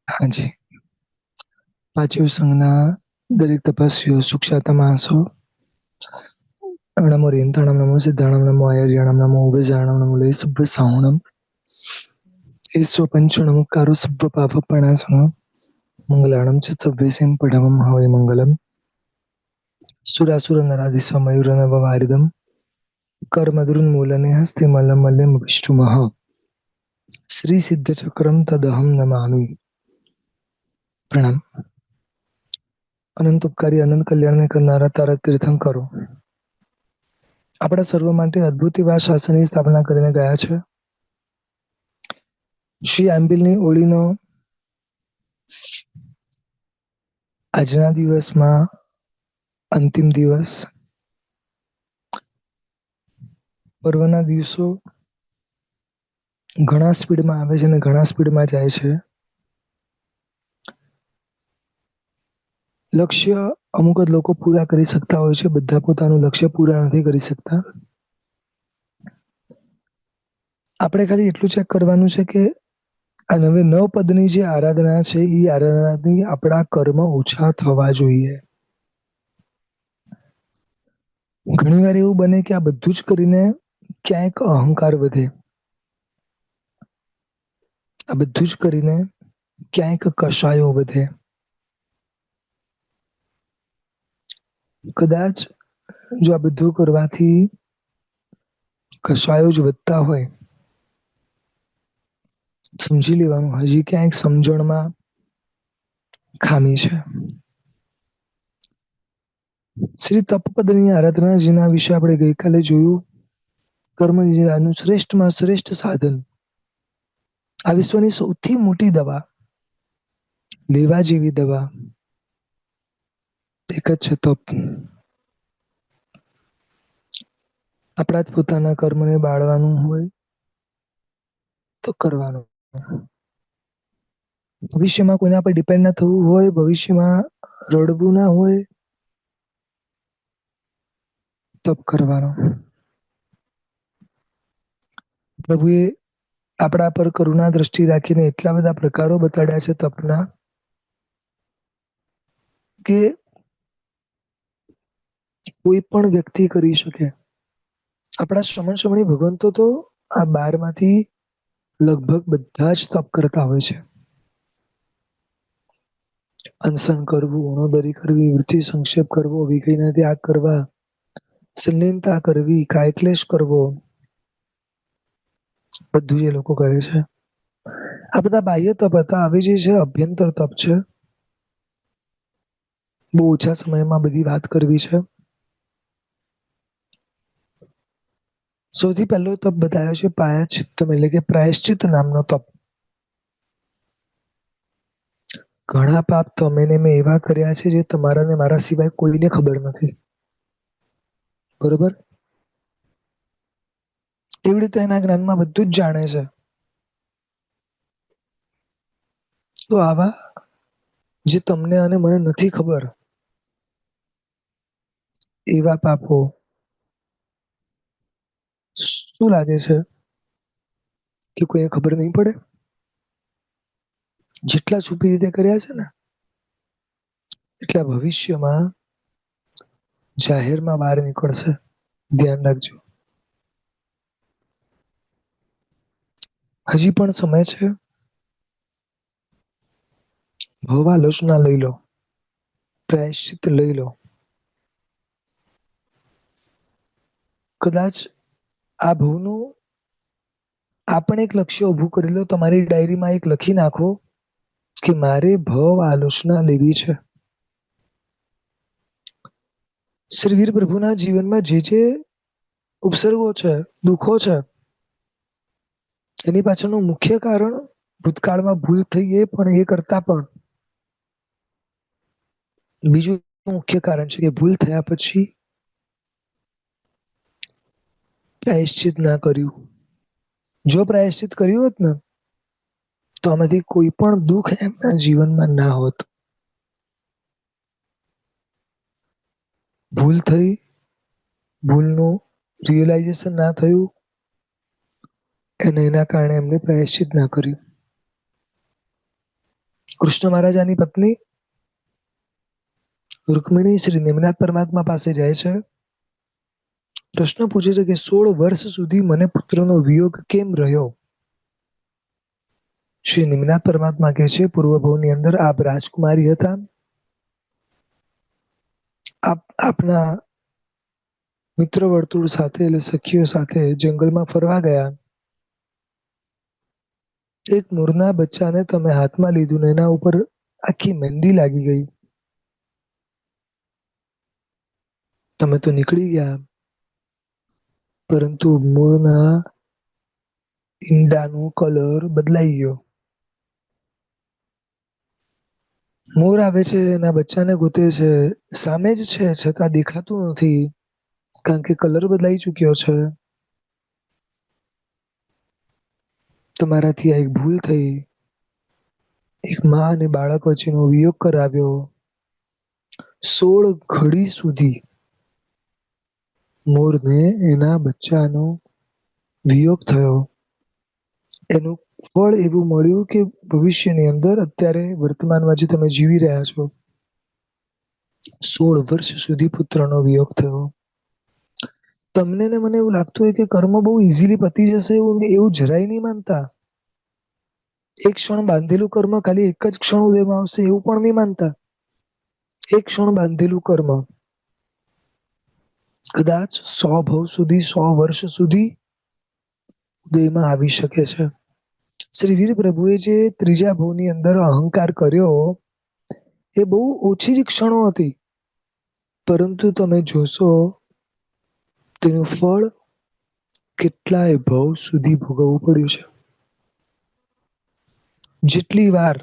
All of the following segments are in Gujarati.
હાજી, પાંચેય સંઘના દરેક તપસ્વીઓ, સુક્ષાતા માણસો, નમો રેન્તાણમ, નમો સિદ્ધાણમ, નમો આયર્યાણમ, નમો ઉભજાણમ, નમો લય સભ્ય સાહુણમ, એસો પંચણમુકારો સભ્ય પાપપણાસણમ, મંગલાણમ ચ સભ્યસિમ પઢમમ હવૈ મંગલમ, સુરાસુર નરાધિસ્વ મયુરનવવારિદમ, કર્મદ્રુન્મૂલને હસ્તે મલમલ્યમ વિષ્ણુમઃ, શ્રી સિદ્ધ ચક્રમ તદહમ નમામિ. પ્રણામ. અનંત ઉપકારી, અનંત કલ્યાણને કરનારા તારા તીર્થંકરો આપણા સર્વ માટે અદભુત એવા શાસનની સ્થાપના કરીને ગયા છે. શ્રી આંબિલની ઓળીનો આજના દિવસમાં અંતિમ દિવસ. પર્વના દિવસો ઘણા સ્પીડમાં આવે છે અને ઘણા સ્પીડમાં જાય છે. લક્ષ્ય અમુક જ લોકો પૂરા કરી શકતા હોય છે. બધા પોતાનું લક્ષ્ય પૂરા નથી કરી શકતા. આપણે ખાલી એટલું ચેક કરવાનું છે કે આ નવે 9 પદની જે આરાધના છે એ આરાધનાથી આપણા કર્મ ઓછા થવા જોઈએ. ઘણીવાર એવું બને કે આ બધું જ કરીને ક્યાંક અહંકાર વધે. આ બધું જ કરીને ક્યાંક કશાયો વધે. કદાચ જો આ બધું કરવાથી કશાયો જ વધતા હોય, સમજી લેવાનું હજી ક્યાંક સમજણમાં ખામી છે. શ્રી તપપદની આરાધના, જેના વિશે આપણે ગઈકાલે જોયું, કર્મનિર્વાહનું શ્રેષ્ઠમાં શ્રેષ્ઠ સાધન, આ વિશ્વની સૌથી મોટી દવા, લેવા જેવી દવા એક જ છે તપ. આપણા જ પોતાના કર્મને બાળવાનું હોય તો કરવાનું. ભવિષ્યમાં કોઈના પર ડિપેન્ડ ના થવું હોય, ભવિષ્યમાં રડવું ના હોય, તપ કરવાનો. પ્રભુએ આપણા પર કરુણા દ્રષ્ટિ રાખીને એટલા બધા પ્રકારો બતાડ્યા છે તપના કે કોઈ પણ વ્યક્તિ કરી શકે. આપણા શ્રમણી ભગવંતો તો આ 12 માંથી લગભગ બધા જ તપ કરતા હોય છે. અનશન કરવું, ઉણોદરી કરવી, વૃત્તિ સંક્ષેપ કરવો, વિષયના ત્યાગ કરવા, સંલીનતા કરવી, કાયક્લેશ કરવો, બધું જ એ લોકો કરે છે. આ બધા બાહ્ય તપ હતા. હવે જે છે અભ્યંતર તપ છે. બહુ ઓછા સમયમાં બધી વાત કરવી છે. સૌથી પહેલો તપ બતાવ્યો છે પ્રાયશ્ચિત્તમ, એટલે કે પ્રાયશ્ચિત નામનો તપ. ઘણા પાપ તમે ને મેં એવા કર્યા છે જે તમારા ને મારા સિવાય કોઈને ખબર નથી. બરોબર? એવી રીતે એના જ્ઞાનમાં બધું જ જાણે છે. તો આવા જે તમને અને મને નથી ખબર, એવા પાપો શું લાગે છે કે કોઈને ખબર નહીં પડે? જેટલા છુપી રીતે કર્યા છે ને એટલા ભવિષ્યમાં જાહેરમાં બહાર નીકળશે. ધ્યાન રાખજો. હજી પણ સમય છે. ભવાલોચના લઈ લો, પ્રાયશ્ચિત લઈ લો. કદાચ આ ભવનું આપણે એક લક્ષ્ય ઊભું કરી લો. તમારી ડાયરીમાં એક લખી નાખો કે મારે ભવ આલોચના લેવી છે. શ્રીવીર પ્રભુના જીવનમાં જે જે ઉપસર્ગો છે, દુઃખો છે, એની પાછળનું મુખ્ય કારણ ભૂતકાળમાં ભૂલ થઈ એ પણ એ કરતા પણ બીજું મુખ્ય કારણ છે કે ભૂલ થયા પછી પ્રાયશ્ચિત ના કર્યું. જો પ્રાયશ્ચિત કર્યું હોત ને તો આમાંથી કોઈ પણ દુઃખ એમના જીવનમાં ના હોત. ભૂલ થઈ, ભૂલનું રિયલાઇઝેશન ના થયું અને એના કારણે એમને પ્રાયશ્ચિત ના કર્યું. કૃષ્ણ મહારાજાની પત્ની રૂકમિણી શ્રી નિમનાથ પરમાત્મા પાસે જાય છે. પ્રશ્ન પૂછે છે કે 16 વર્ષ સુધી મને પુત્રનો વિયોગ કેમ રહ્યો? શ્રી નિમનાથ પરમાત્મા કહે છે, પૂર્વ ભવની અંદર આપ રાજકુમારી હતા. આપના મિત્ર વર્તુળ સાથે એટલે સખીઓ સાથે જંગલમાં ફરવા ગયા. એક મોરના બચ્ચાને તમે હાથમાં લીધું ને એના ઉપર આખી મહેંદી લાગી ગઈ. તમે તો નીકળી ગયા, પરંતુ મોરના ઈંડાનો કલર બદલાઈ ગયો. મોર આવે છે, એના બચ્ચાને ગોતે છે, સામે જ છે છતાં દેખાતું નથી, કારણ કે કલર બદલાઈ ચૂક્યો છે. તમારાથી આ એક ભૂલ થઈ. એક માં અને બાળક વચ્ચેનો વિયોગ કરાવ્યો. 16 ઘડી સુધી મોરને એના બચ્ચાનો વિયોગ થયો. એનું ફળ એવું મળ્યું કે ભવિષ્યની અંદર અત્યારે વર્તમાનમાં જે તમે જીવી રહ્યા છો, 16 વર્ષ સુધી પુત્રનો વિયોગ થયો. તમને ને મને એવું લાગતું હોય કે કર્મ બહુ ઇઝીલી પતી જશે, એવું જરાય નહીં માનતા. એક ક્ષણ બાંધેલું કર્મ ખાલી એક જ ક્ષણ ઉદયમાં આવશે એવું પણ નહીં માનતા. એક ક્ષણ બાંધેલું કર્મ કદાચ 100 ભવ સુધી, 100 વર્ષ સુધી ઉદયમાં આવી શકે છે. શ્રી વીર પ્રભુએ જે ત્રીજા ભવની અંદર અહંકાર કર્યો એ બહુ ઓછી જ ક્ષણો હતી, પરંતુ તમે જોશો તેનું ફળ કેટલાય ભવ સુધી ભોગવવું પડ્યું છે. જેટલી વાર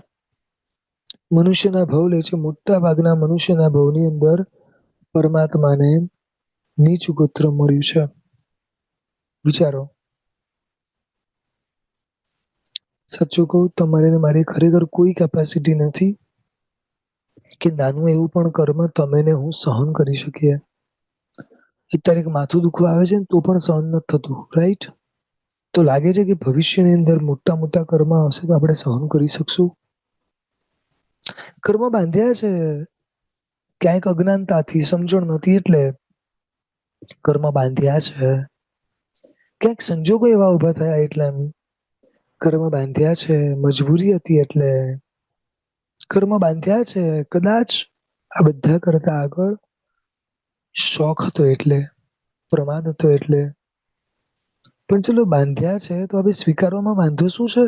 મનુષ્યના ભવ લે છે, મોટા ભાગના મનુષ્યના ભવની અંદર પરમાત્માને નીચ ગોત્ર મળ્યું છે. વિચારો, સાચું કહું, તમારે મારી ખરેખર કોઈ કેપેસિટી નથી કે નાનું એવું પણ કર્મ તમે ને હું સહન કરી શકીએ. અત્યારે માથું દુખવા આવે છે ને તો પણ સહન નથી થતું, રાઈટ? તો લાગે છે કે ભવિષ્યની અંદર મોટા મોટા કર્મ આવશે તો આપણે સહન કરી શકશું? કર્મ બાંધ્યા છે, ક્યાંક અજ્ઞાનતાથી, સમજણ નથી એટલે કર્મ બાંધ્યા છે. ક્યાંક સંજોગો એવા ઉભા થયા એટલે કર્મ બાંધ્યા છે. મજબૂરી હતી એટલે કર્મ બાંધ્યા છે. કદાચ આ બધા કરતા આગળ શોખ હતો એટલે, પ્રમાદ હતો એટલે. પણ ચલો બાંધ્યા છે તો હવે સ્વીકારવામાં વાંધો શું છે?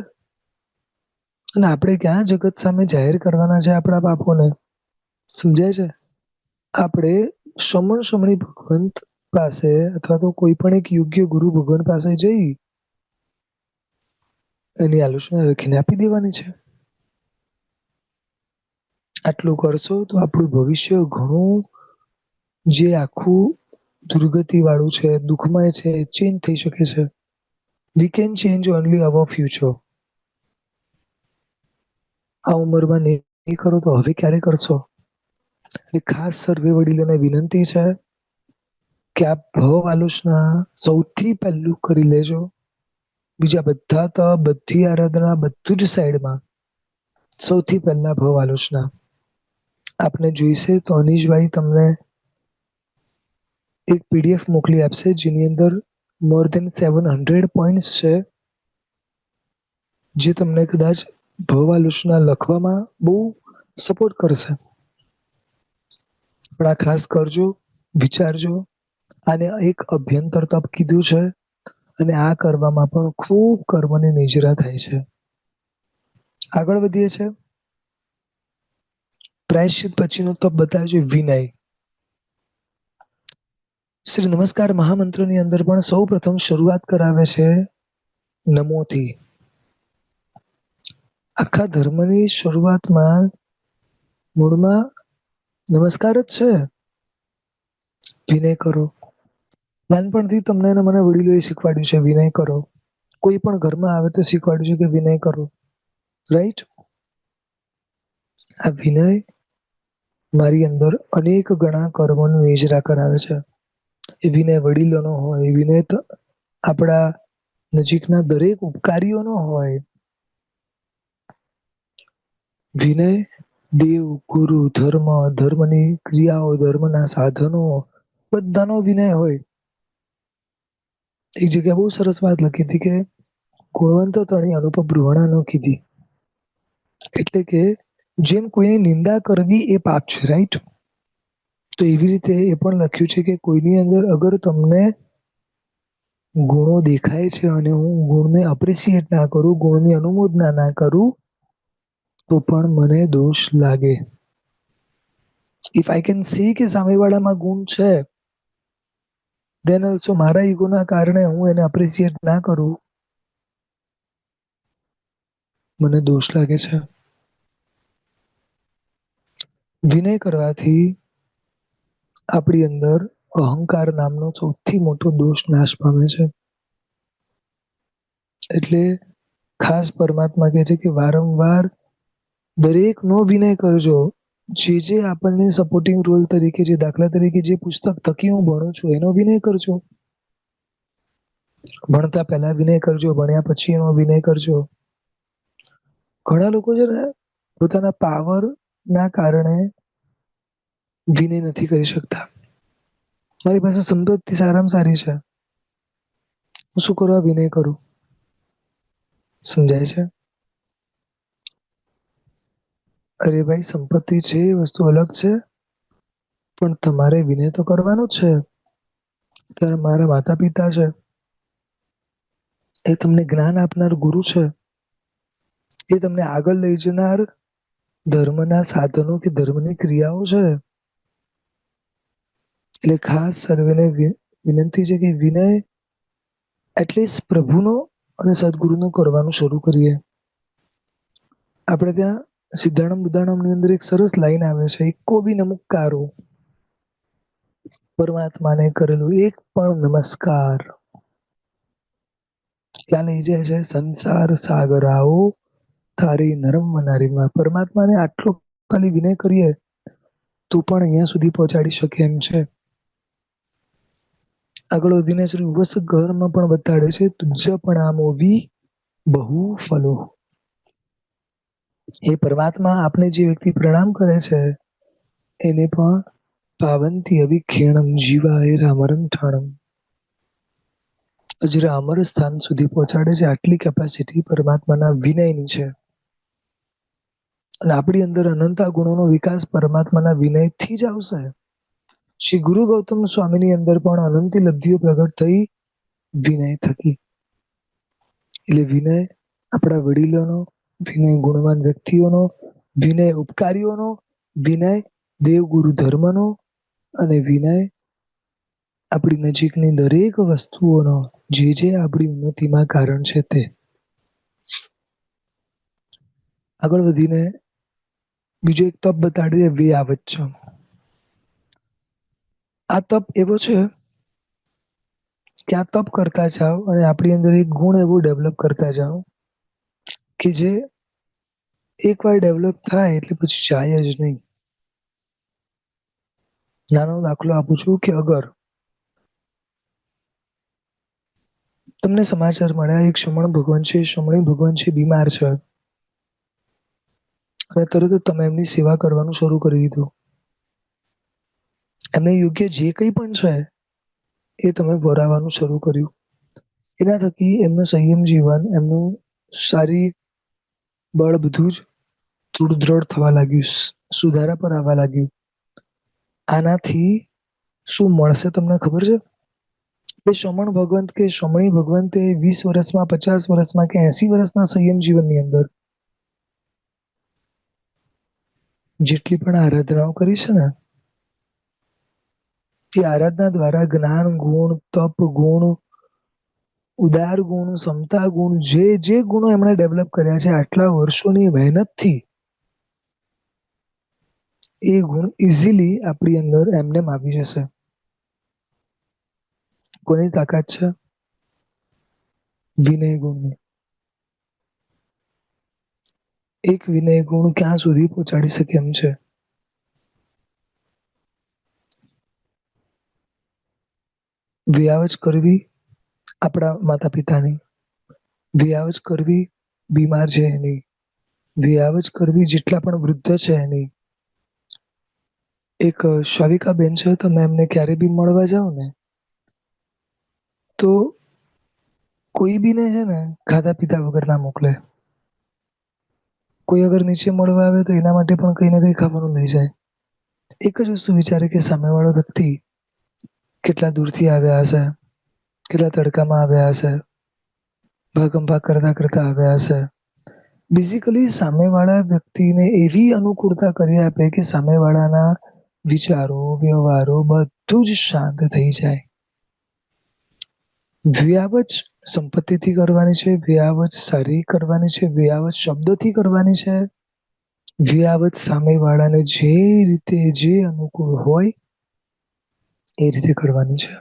અને આપણે ક્યાં જગત સામે જાહેર કરવાના છે આપણા પાપોને? સમજાય છે? આપણે સમણી ભગવંત પાસે અથવા તો કોઈ પણ એક યોગ્ય ગુરુ ભગવાન પાસે જઈ એની આલોચના લખીને આપી દેવાની છે. આટલું કરશો તો આપણું ભવિષ્ય ઘણું જે આખું દુર્ગતિ વાળું છે, દુઃખમય છે, ચેન્જ થઈ શકે છે. We can change only our future. આ ઉંમરમાં નહીં કરો તો હવે ક્યારે કરશો? એ ખાસ સર્વે વડીલોને વિનંતી છે કે આ ભવ આલોચના સૌથી પહેલું કરી લેજો. બીજા બધા તો બધી આરાધના બધું જ સાઈડમાં. સૌથી પહેલા ભવ આલોચના. આપને જોઈશે તો અનીશભાઈ તમને એક પીડીએફ મોકલી આપશે જેની અંદર more than 700 પોઈન્ટ્સ છે, જે તમને કદાચ ભવ આલોચના લખવામાં બહુ સપોર્ટ કરશે. પણ આ ખાસ કરજો, વિચારજો. આને એક અભ્યંતર તપ કીધું છે અને આ કરવામાં પણ ખૂબ કર્મની નિજરા થાય છે. આગળ વધીએ છે. પ્રાયશ્ચિત પછીનો તપ બતાવે છે વિનય. શ્રી નમસ્કાર મહામંત્રની અંદર પણ સૌ પ્રથમ શરૂઆત કરાવે છે નમોથી. આખા ધર્મની શરૂઆતમાં મૂળમાં નમસ્કાર જ છે. વિનય કરો. નાનપણથી તમને અને મને વડીલોએ શીખવાડ્યું છે વિનય કરો. કોઈ પણ ઘરમાં આવે તો શીખવાડ્યું છે કે વિનય કરો, રાઈટ? આ વિનય મારી અંદર અનેક ગણા કર્મોનું નિજરા કરાવે છે. એ વિનય વડીલોનો હોય, એ વિનય આપણા નજીકના દરેક ઉપકારીઓનો હોય. વિનય દેવ, ગુરુ, ધર્મ, ધર્મની ક્રિયાઓ, ધર્મના સાધનો બધાનો વિનય હોય. એક જગ્યા બહુ સરસ વાત લખી હતી કે ગુણવંત તણી અનુપમ બૃહણા ન કીધી. એટલે કે જેમ કોઈની નિંદા કરવી એ પાપ છે, રાઈટ? તો એવી રીતે એ પણ લખ્યું છે કે કોઈની અંદર અગર તમને ગુણો દેખાય છે અને હું ગુણને અપ્રિશિએટ ના કરું, ગુણની અનુમોદના ના કરું, તો પણ મને દોષ લાગે. ઇફ આઈ કેન સી કે સામેવાળામાં ગુણ છે, ધેન ઓલ્સો મારા ઈગોના કારણે હું એને અપ્રિશિએટ ના કરું, મને દોષ લાગે છે. વિનય કરવાથી આપણી અંદર અહંકાર નામનો સૌથી મોટો દોષ નાશ પામે છે. એટલે ખાસ પરમાત્મા કહે છે કે વારંવાર દરેકનો વિનય કરજો. જે આપણને સપોર્ટિંગ રોલ તરીકે, જે દાખલા તરીકે જે પુસ્તક થકી હું ભણું છું એનો વિનય કરજો. ભણતા પહેલા વિનય કરજો, ભણ્યા પછી એનો વિનય કરજો. ઘણા લોકો છે ને પોતાના પાવર ના કારણે વિનય નથી કરી શકતા. મારી પાસે સંપત્તિ સારામાં સારી છે, હું શું કરવા વિનય કરું? સમજાય છે? અરે ભાઈ, સંપત્તિ છે એ વસ્તુ અલગ છે, પણ તમારે વિનય તો કરવાનો જ છે. ત્યારે મારા માતા પિતા છે, એ તમને જ્ઞાન આપનાર ગુરુ છે, એ તમને આગળ લઈ જનાર ધર્મના સાધનો કે ધર્મની ક્રિયાઓ છે. એટલે ખાસ સર્વેને વિનંતી છે કે વિનય એટલીસ્ટ પ્રભુનો અને સદગુરુનો કરવાનું શરૂ કરીએ. આપણે ત્યાં સિદ્ધાણમ બુદ્ધાણમની અંદર એક સરસ લાઈન આવે છે, એકો બી નમસ્કારો, પરમાત્માને કરેલું એક પણ નમસ્કાર ત્યાં લઈ જાય છે સંસાર સાગરાઓ તારી નરમ નારીમાં. પરમાત્માને આટલો ખાલી વિનય કરીએ તો પણ અહીંયા સુધી પહોંચાડી શકે એમ છે. આગળ વધીને શ્રી ઉવસ ઘરમાં પણ બતાડે છે તુજ્જ પ્રણામો વી બહુ ફલો. એ પરમાત્મા આપને જે વ્યક્તિ પ્રણામ કરે છે એને પણ પાવંતી અભિખેણમ જીવાય રામરમ ઠાણમ, અજરા અમર સ્થાન સુધી પહોંચાડે છે. આટલી કેપેસિટી પરમાત્માના વિનયની છે. અને આપણી અંદર અનંતા ગુણોનો વિકાસ પરમાત્માના વિનયથી જ આવશે. શ્રી ગુરુ ગૌતમ સ્વામીની અંદર પણ અનંતી લબ્ધિઓ પ્રગટ થઈ વિનય થકી. એટલે વિનય આપણા વડીલોનો, વિનય ગુણવાન વ્યક્તિઓનો, વિનય ઉપકારીઓનો, વિનય દેવગુરુ ધર્મનો અને વિનય આપણી નજીકની દરેક વસ્તુઓનો, જે આપણી ઉન્નતિમાં કારણ છે તે. આગળ વધીને બીજો એક તપ બતાડી દે વ્યાવચ્છમ. આ તપ એવો છે કે આ તપ કરતા જાઓ અને આપણી અંદર એક ગુણ એવો ડેવલપ કરતા જાઓ કે જે એકવાર ડેવલપ થાય એટલે પછી જાય જ નહીં. નાનો દાખલો આપું છું કે અગર તમને સમાચાર મળ્યા એક શમણ ભગવાન છે, શમણી ભગવાન છે બીમાર છે અને તરત જ તમે એમની સેવા કરવાનું શરૂ કરી દીધું. એમને યોગ્ય જે કંઈ પણ છે એ તમે વરાવવાનું શરૂ કર્યું. એના થકી એમનું સંયમ જીવન, એમનું શારીરિક બળ બધું જ થોડું દ્રઢ થવા લાગ્યું, સુધારા પર આવવા લાગ્યું. આનાથી શું મળશે તમને ખબર છે? એ શમણ ભગવંત કે શમણી ભગવંતે 20 વર્ષમાં, 50 વર્ષમાં કે 80 વર્ષના સંયમ જીવનની અંદર જેટલી પણ આરાધનાઓ કરી છે ને, એ આરાધના દ્વારા જ્ઞાન ગુણ, તપ ગુણ, ઉદાર ગુણ, સમતા ગુણ, જે ગુણો એમણે ડેવલપ કર્યા છે આટલા વર્ષોની મહેનતથી, એ ગુણ ઇઝીલી આપણી અંદર એમનેમ આવી જશે. કોની તાકાત છે? વિનય ગુણની. એક વિનય ગુણ ક્યાં સુધી પહોંચાડી શકે એમ છે. વ્યાવચ કરવી આપણા માતા પિતાની, વ્યાવચ કરવી બીમાર છે એની, વ્યાવચ કરવી જેટલા પણ વૃદ્ધ છે એની. એક શાવિકા બેન છે, તમે એમને ક્યારે બી મળવા જાઓ ને તો કોઈ બીને છે ને ખાધા પીધા વગર ના મોકલે. કોઈ અગર નીચે મળવા આવે તો એના માટે પણ કઈ ને કઈ ખાવાનું લઈ જાય. એક જ વસ્તુ વિચારે કે સામેવાળો વ્યક્તિ કેટલા દૂરથી આવ્યા હશે, કેટલા તડકામાં આવ્યા હશે, ભાગમ ભાગ કરતા કરતા આવ્યા હશે. બેઝિકલી સામેવાળા વ્યક્તિને એવી અનુકૂળતા કરી આપે કે સામેવાળાના વિચારો, વ્યવહારો બધું જ શાંત થઈ જાય. વ્યાવચ સંપત્તિથી કરવાની છે, વ્યાવચ સારી કરવાની છે, વ્યાવચ શબ્દોથી કરવાની છે, વ્યાવચ સામેવાળાને જે રીતે જે અનુકૂળ હોય એ રીતે કરવાની છે.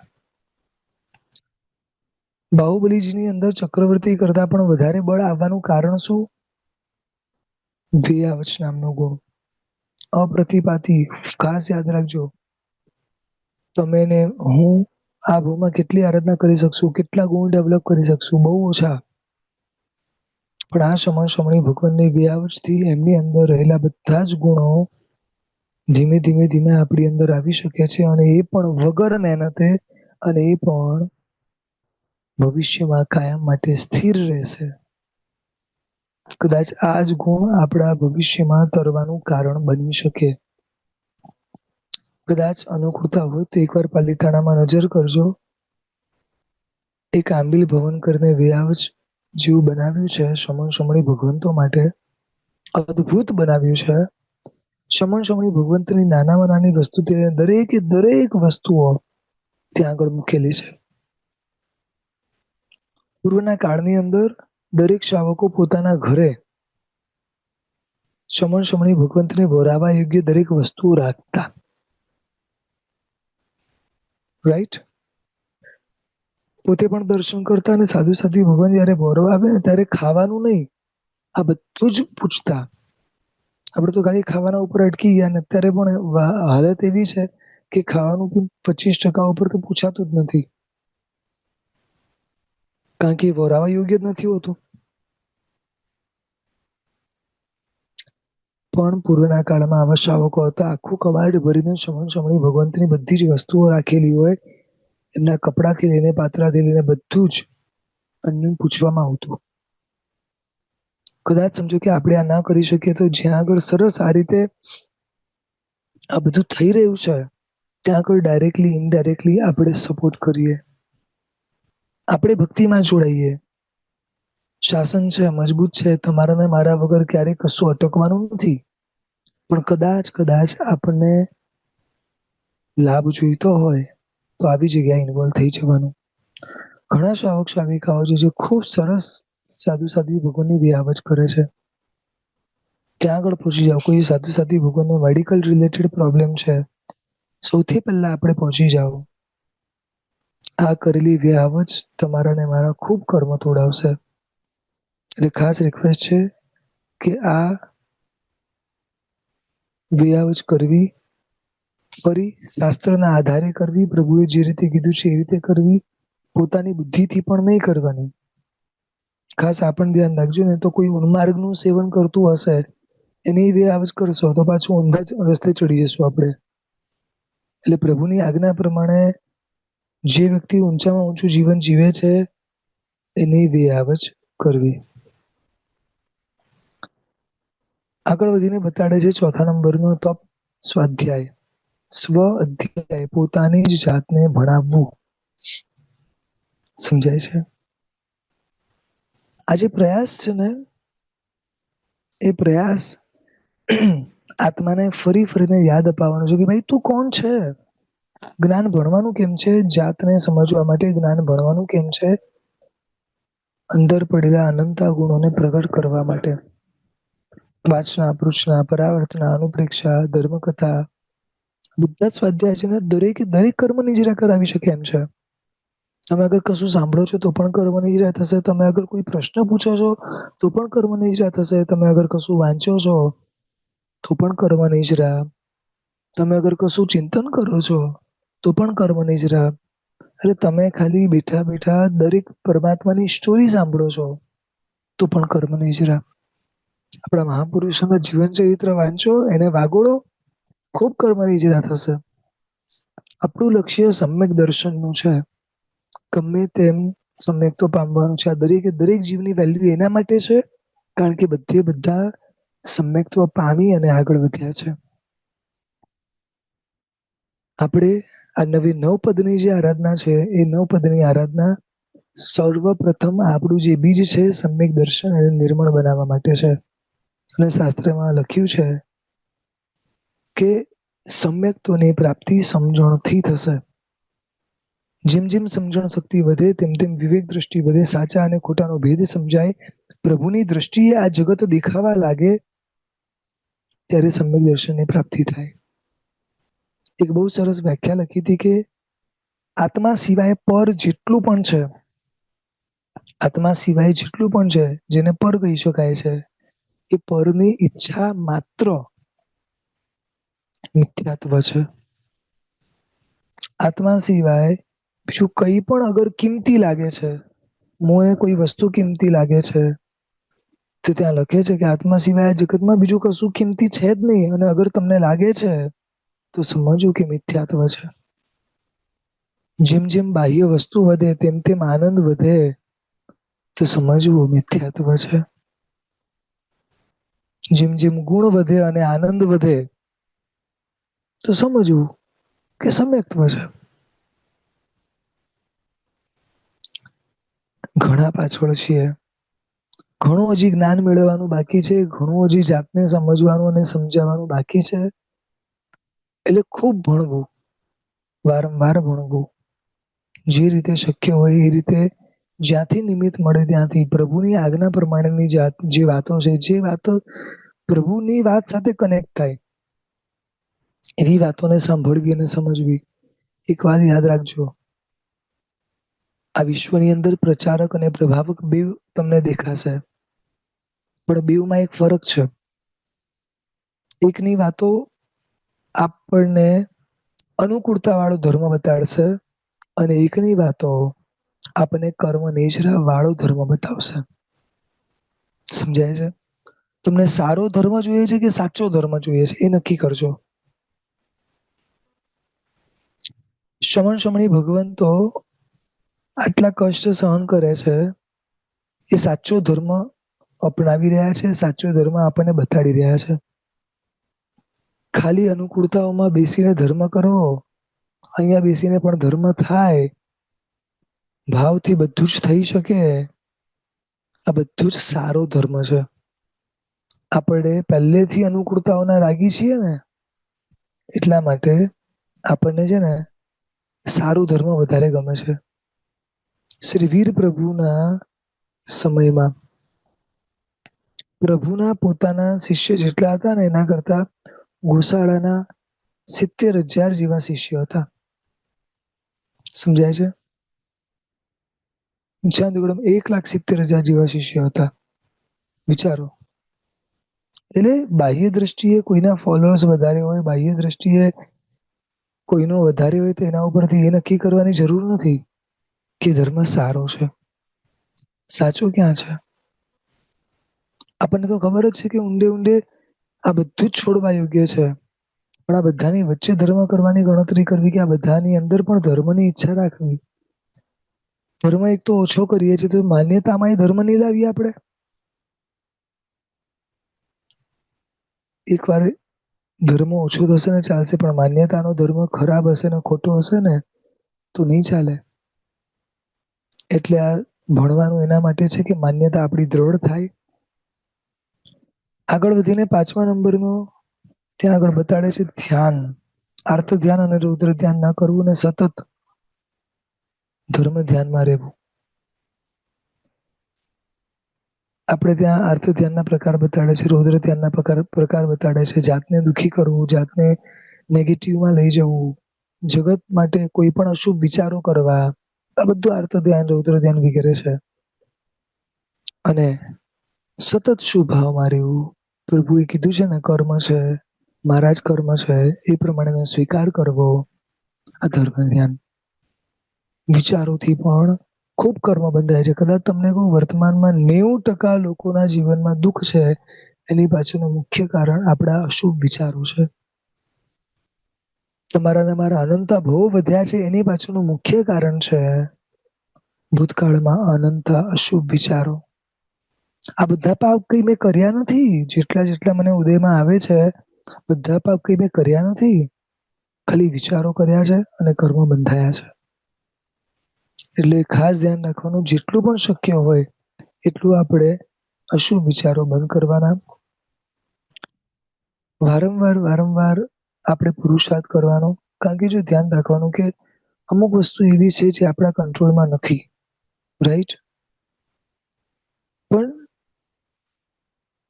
બાહુબલીજીની અંદર ચક્રવર્તી કરતા પણ વધારે બળ આવવાનું કારણ શું? વ્યાવચ નામનો ગુણ. અપ્રતિપાતી. ખાસ યાદ રાખજો. તમે ને હું આ ભાવમાં કેટલી આરાધના કરી શકશું, કેટલા ગુણ ડેવલપ કરી શકશું? બહુ ઓછા. પણ આ સમણી ભગવાનની વ્યાવચથી એમની અંદર રહેલા બધા જ ગુણો ધીમે ધીમે ધીમે આપણી અંદર આવી શકે છે, અને એ પણ વગર મહેનતે, અને એ પણ ભવિષ્યમાં કાયમ માટે સ્થિર રહેશે. કદાચ આ જ ગુણ આપણા ભવિષ્યમાં તરવાનું કારણ બની શકે. કદાચ અનુકૂળતા હોય તો એકવાર પાલિતાણામાં નજર કરજો. એક આંબિલ ભવન કરીને વ્યાવચ જેવું બનાવ્યું છે, સમણી ભગવંતો માટે અદ્ભુત બનાવ્યું છે. સમણી ભગવંતની નાનામાં નાની વસ્તુ, દરેકે દરેક વસ્તુઓ ત્યાં આગળ મૂકેલી છે. પૂર્વના કાળની અંદર દરેક શાવકો પોતાના ઘરે સમણી ભગવંતને વરાવા યોગ્ય દરેક વસ્તુઓ રાખતા. રાઈટ? પોતે પણ દર્શન કરતા, અને સાધુ સાધ્વી ભગવાન જયારે વરવા આવે ને ત્યારે ખાવાનું નહીં, આ બધું જ પૂછતા. આપણે તો ખાલી ખાવાના ઉપર અટકી ગયા, ને અત્યારે પણ હાલત એવી છે કે ખાવાનું પણ 25% ઉપર તો પૂછાતું જ નથી, કારણ કે વરાવા યોગ્ય જ નથી હોતું. પણ પૂર્વના કાળમાં આવા શ્રાવકો હતા, આખું કબાટ ભરીને સમણી ભગવંતની બધી જ વસ્તુઓ રાખેલી હોય. એમના કપડાથી લઈને પાત્રાથી લઈને બધું જ અન્ય પૂછવામાં આવતું. કદાચ સમજો કે આપણે આ ના કરી શકીએ તો જ્યાં આગળ સરસ આ રીતે આ બધું થઈ રહ્યું છે ત્યાં આગળ ડાયરેક્ટલી ઇનડાયરેક્ટલી આપણે સપોર્ટ કરીએ, આપણે ભક્તિમાં જોડાઈએ. શાસન છે, મજબૂત છે, તમારા ને મારા વગર ક્યારેય કશું અટકવાનું નથી. પણ કદાચ આપણને લાભ જોઈતો હોય તો આવી જગ્યાએ ઇન્વોલ્વ થઈ જવાનું. ઘણા શ્રાવક શ્રાવિકાઓ છે જે ખૂબ સરસ સાધુ સાધ્વી ભગવાનની વ્યાવચ કરે છે. ત્યાં આગળ પહોંચી જાઓ. કોઈ સાધુ સાધ્વી ભગવાનને મેડિકલ રિલેટેડ પ્રોબ્લેમ છે, સૌથી પહેલા આપણે પહોંચી જાઓ. આ કરેલી વ્યાવચ તમારા ને મારા ખૂબ કર્મ તોડાવશે. એટલે ખાસ રિક્વેસ્ટ છે કે આ વ્યાવચ કરવી, ફરી શાસ્ત્રના આધારે કરવી, પ્રભુએ જે રીતે કીધું છે એ રીતે કરવી, પોતાની બુદ્ધિથી પણ નહીં કરવાની. ખાસ આ પણ ધ્યાન રાખજો ને, તો કોઈ ઉન્માર્ગનું સેવન કરતું હશે એની વ્યાવચ કરશો તો પાછું ઊંધા જ રસ્તે ચડી જશું આપણે. એટલે પ્રભુની આજ્ઞા પ્રમાણે જે વ્યક્તિ ઊંચામાં ઊંચું જીવન જીવે છે એની વ્યાવચ કરવી. આગળ વધીને બતાડે છે 4થા નંબરનો તપ સ્વાધ્યાય. સ્વ અધ્યાય, પોતાની જ જાતને ભણાવવું. સમજાય છે? આ જે પ્રયાસ છે ને, એ પ્રયાસ આત્માને ફરી ફરીને યાદ અપાવવાનો છે કે ભાઈ તું કોણ છે? જ્ઞાન ભણવાનું કેમ છે? જાતને સમજવા માટે જ્ઞાન ભણવાનું કેમ છે? અંદર પડેલા અનંતા ગુણોને પ્રગટ કરવા માટે. વાચના, પૃચ્છના, પરાવર્તના, અનુપ્રેક્ષા, ધર્મકથા, બધા જ સ્વાધ્યાય છે ને દરેકે દરેક કર્મ નિજરા કરાવી શકે એમ છે. તમે અગર કશું સાંભળો છો તો પણ કર્મ નિજરા થશે. તમે અગર કોઈ પ્રશ્ન પૂછો છો તો પણ કર્મ નિજરા થશે. તમે અગર કશું વાંચો છો તો પણ કર્મ નિજરા. તમે અગર કશું ચિંતન કરો છો તો પણ કર્મ નિજરા. અરે તમે ખાલી બેઠા બેઠા દરેક પરમાત્માની સ્ટોરી સાંભળો છો તો પણ કર્મ નિજરા. આપણા મહાપુરુષોના જીવન ચરિત્ર વાંચો, એને વાગોળો, ખૂબ કર્મની ઈજરા થશે. આપણું લક્ષ્ય સમ્યક દર્શનનું છે. ગમે તેમ સમ્યક તો પામવાનું છે. આ દરેકે દરેક જીવની વેલ્યુ એના માટે છે કારણ કે બધા સમ્યક્ત્વ પામી અને આગળ વધ્યા છે. આપણે આ નવી નવપદની જે આરાધના છે એ નવપદની આરાધના સર્વપ્રથમ આપણું જે બીજ છે સમ્યક દર્શન એને નિર્મળ બનાવવા માટે છે. અને શાસ્ત્રમાં લખ્યું છે કે સમ્યક્ત્વની પ્રાપ્તિ સમજણથી થશે. જેમ જેમ સમજણ શક્તિ વધે તેમ તેમ વિવેક દ્રષ્ટિ વધે, સાચા અને ખોટાનો ભેદ સમજાય, પ્રભુની દ્રષ્ટિએ આ જગત દેખાવા લાગે ત્યારે સમ્યક દર્શનની પ્રાપ્તિ થાય. એક બહુ સરસ વ્યાખ્યા લખી હતી કે આત્મા સિવાય પર જેટલું પણ છે, આત્મા સિવાય જેટલું પણ છે જેને પર કહી શકાય છે એ પરની ઈચ્છા માત્ર મિથ્યાત્વ છે. આત્મા સિવાય બીજું કઈ પણ અગર કિંમતી લાગે છે, મોને કોઈ વસ્તુ કિંમતી લાગે છે તો ત્યાં લખે છે કે આત્મા સિવાય જગતમાં બીજું કશું કિંમતી છે જ નહીં અને અગર તમને લાગે છે તો સમજવું કે મિથ્યાત્વ છે. જેમ જેમ બાહ્ય વસ્તુ વધે તેમ તેમ આનંદ વધે તો સમજવું મિથ્યાત્વ છે. જેમ જેમ ગુણ વધે અને આનંદ વધે તો સમજવું કે સમ્યક્ત્વ છે. ઘણા પાછળ છીએ, ઘણું હજી જ્ઞાન મેળવવાનું બાકી છે, ઘણું હજી જાતને સમજવાનું અને સમજાવવાનું બાકી છે. એટલે ખૂબ ભણવું, વારંવાર ભણવું, જે રીતે શક્ય હોય એ રીતે જ્યાંથી નિમિત્ત મળે ત્યાંથી પ્રભુની આજ્ઞા પ્રમાણેની જે વાતો છે, જે વાતો પ્રભુની વાત સાથે કનેક્ટ થાય એવી વાતોને સાંભળવી અને સમજવી. એક વાત યાદ રાખજો, આ વિશ્વની અંદર પ્રચારક અને પ્રભાવક બેવ તમને દેખાશે, પણ બેવમાં એક ફરક છે. એકની વાતો આપણને અનુકૂળતા વાળો ધર્મ બતાડશે અને એકની વાતો આપણને કર્મ નેચરા વાળો ધર્મ બતાવશે. સમજાય છે? તમને સારો ધર્મ જોઈએ છે કે સાચો ધર્મ જોઈએ છે એ નક્કી કરજો. શ્રમણ શમણી ભગવંતો આટલા કષ્ટ સહન કરે છે એ સાચો ધર્મ અપનાવી રહ્યા છે, સાચો ધર્મ આપણને બતાડી રહ્યા છે. ખાલી અનુકૂળતાઓમાં બેસીને ધર્મ કરો, અહીંયા બેસીને પણ ધર્મ થાય, ભાવથી બધું જ થઈ શકે, આ બધું જ સારો ધર્મ છે. આપણે પહેલેથી અનુકૂળતાઓના રાગી છીએ ને એટલા માટે આપણને છે ને સારું ધર્મ વધારે ગમે છે. શ્રી વીર પ્રભુના સમયમાં પ્રભુના પોતાના શિષ્ય જેટલા હતા ને એના કરતા ગોશાળાના 70,000 જેવા શિષ્યો હતા. સમજાય છે? જ્યાં 1,70,000 જેવા શિષ્યો હતા. વિચારો. એટલે બાહ્ય દ્રષ્ટિએ કોઈના ફોલોઅર્સ વધારે હોય, બાહ્ય દ્રષ્ટિએ કોઈનો વધારે હોય તો એના ઉપરથી એ નક્કી કરવાની જરૂર નથી કે ધર્મ સારો છે. સાચો ક્યાં છે? આપણને તો ખબર જ છે કે ઊંડે ઊંડે આ બધું જ છોડવા યોગ્ય છે, પણ આ બધાની વચ્ચે ધર્મ કરવાની ગણતરી કરવી કે આ બધાની અંદર પણ ધર્મની ઈચ્છા રાખવી. ધર્મ એક તો ઓછો કરીએ છીએ તો માન્યતામાં ધર્મ નહીં લાવીએ આપણે. એકવાર ધર્મ ઓછો થશે ને ચાલશે, પણ માન્યતાનો ધર્મ ખરાબ હશે ને ખોટો હશે ને તો નહીં ચાલે. એટલે આ ભણવાનું એના માટે છે કે માન્યતા આપણી દ્રઢ થાય. આગળ વધીને 5મા નંબરનો ત્યાં આગળ બતાડે છે ધ્યાન. આર્ત ધ્યાન અને રૌદ્ર ધ્યાન ના કરવું ને સતત ધર્મ ધ્યાનમાં રહેવું. આપણે ત્યાં આર્ત ધ્યાનના પ્રકાર બતાડે છે, રૌદ્ર ધ્યાનના પ્રકાર બતાડે છે. જાતને દુઃખી કરવું, જાતને નેગેટિવમાં લઈ જવું, જગત માટે કોઈ પણ અશુભ વિચારો કરવા, આ બધું આર્ત ધ્યાન, રૌદ્ર ધ્યાન વગેરે છે. અને સતત શુભભાવમાં રહેવું. પ્રભુએ કીધું છે ને કર્મ છે, મારા જ કર્મ છે એ પ્રમાણે સ્વીકાર કરવો, આ ધર્મ ધ્યાન. વિચારોથી પણ ખૂબ કર્મ બંધાય છે. કદાચ તમને કહું વર્તમાનમાં 90% લોકોના જીવનમાં દુઃખ છે, એની પાછળનું મુખ્ય કારણ આપણા અશુભ વિચારો છે. તમારા ને મારા અનંતા ભવો વધ્યા છે એની પાછળનું મુખ્ય કારણ છે ભૂતકાળમાં અનંતા અશુભ વિચારો. આ બધા પાપ કઈ મેં કર્યા નથી. જેટલા જેટલા મને ઉદયમાં આવે છે બધા પાપ કઈ મેં કર્યા નથી. ખાલી વિચારો કર્યા છે અને કર્મ બંધાયા છે. એટલે ખાસ ધ્યાન રાખવાનું, જેટલું પણ શક્ય હોય એટલું આપણે અશુભ વિચારો બંધ કરવાના. વારંવાર આપણે પુરુષાર્થ કરવાનો. કારણ કે જો ધ્યાન રાખવાનું કે અમુક વસ્તુ એવી છે જે આપણા કંટ્રોલમાં નથી, રાઈટ? પણ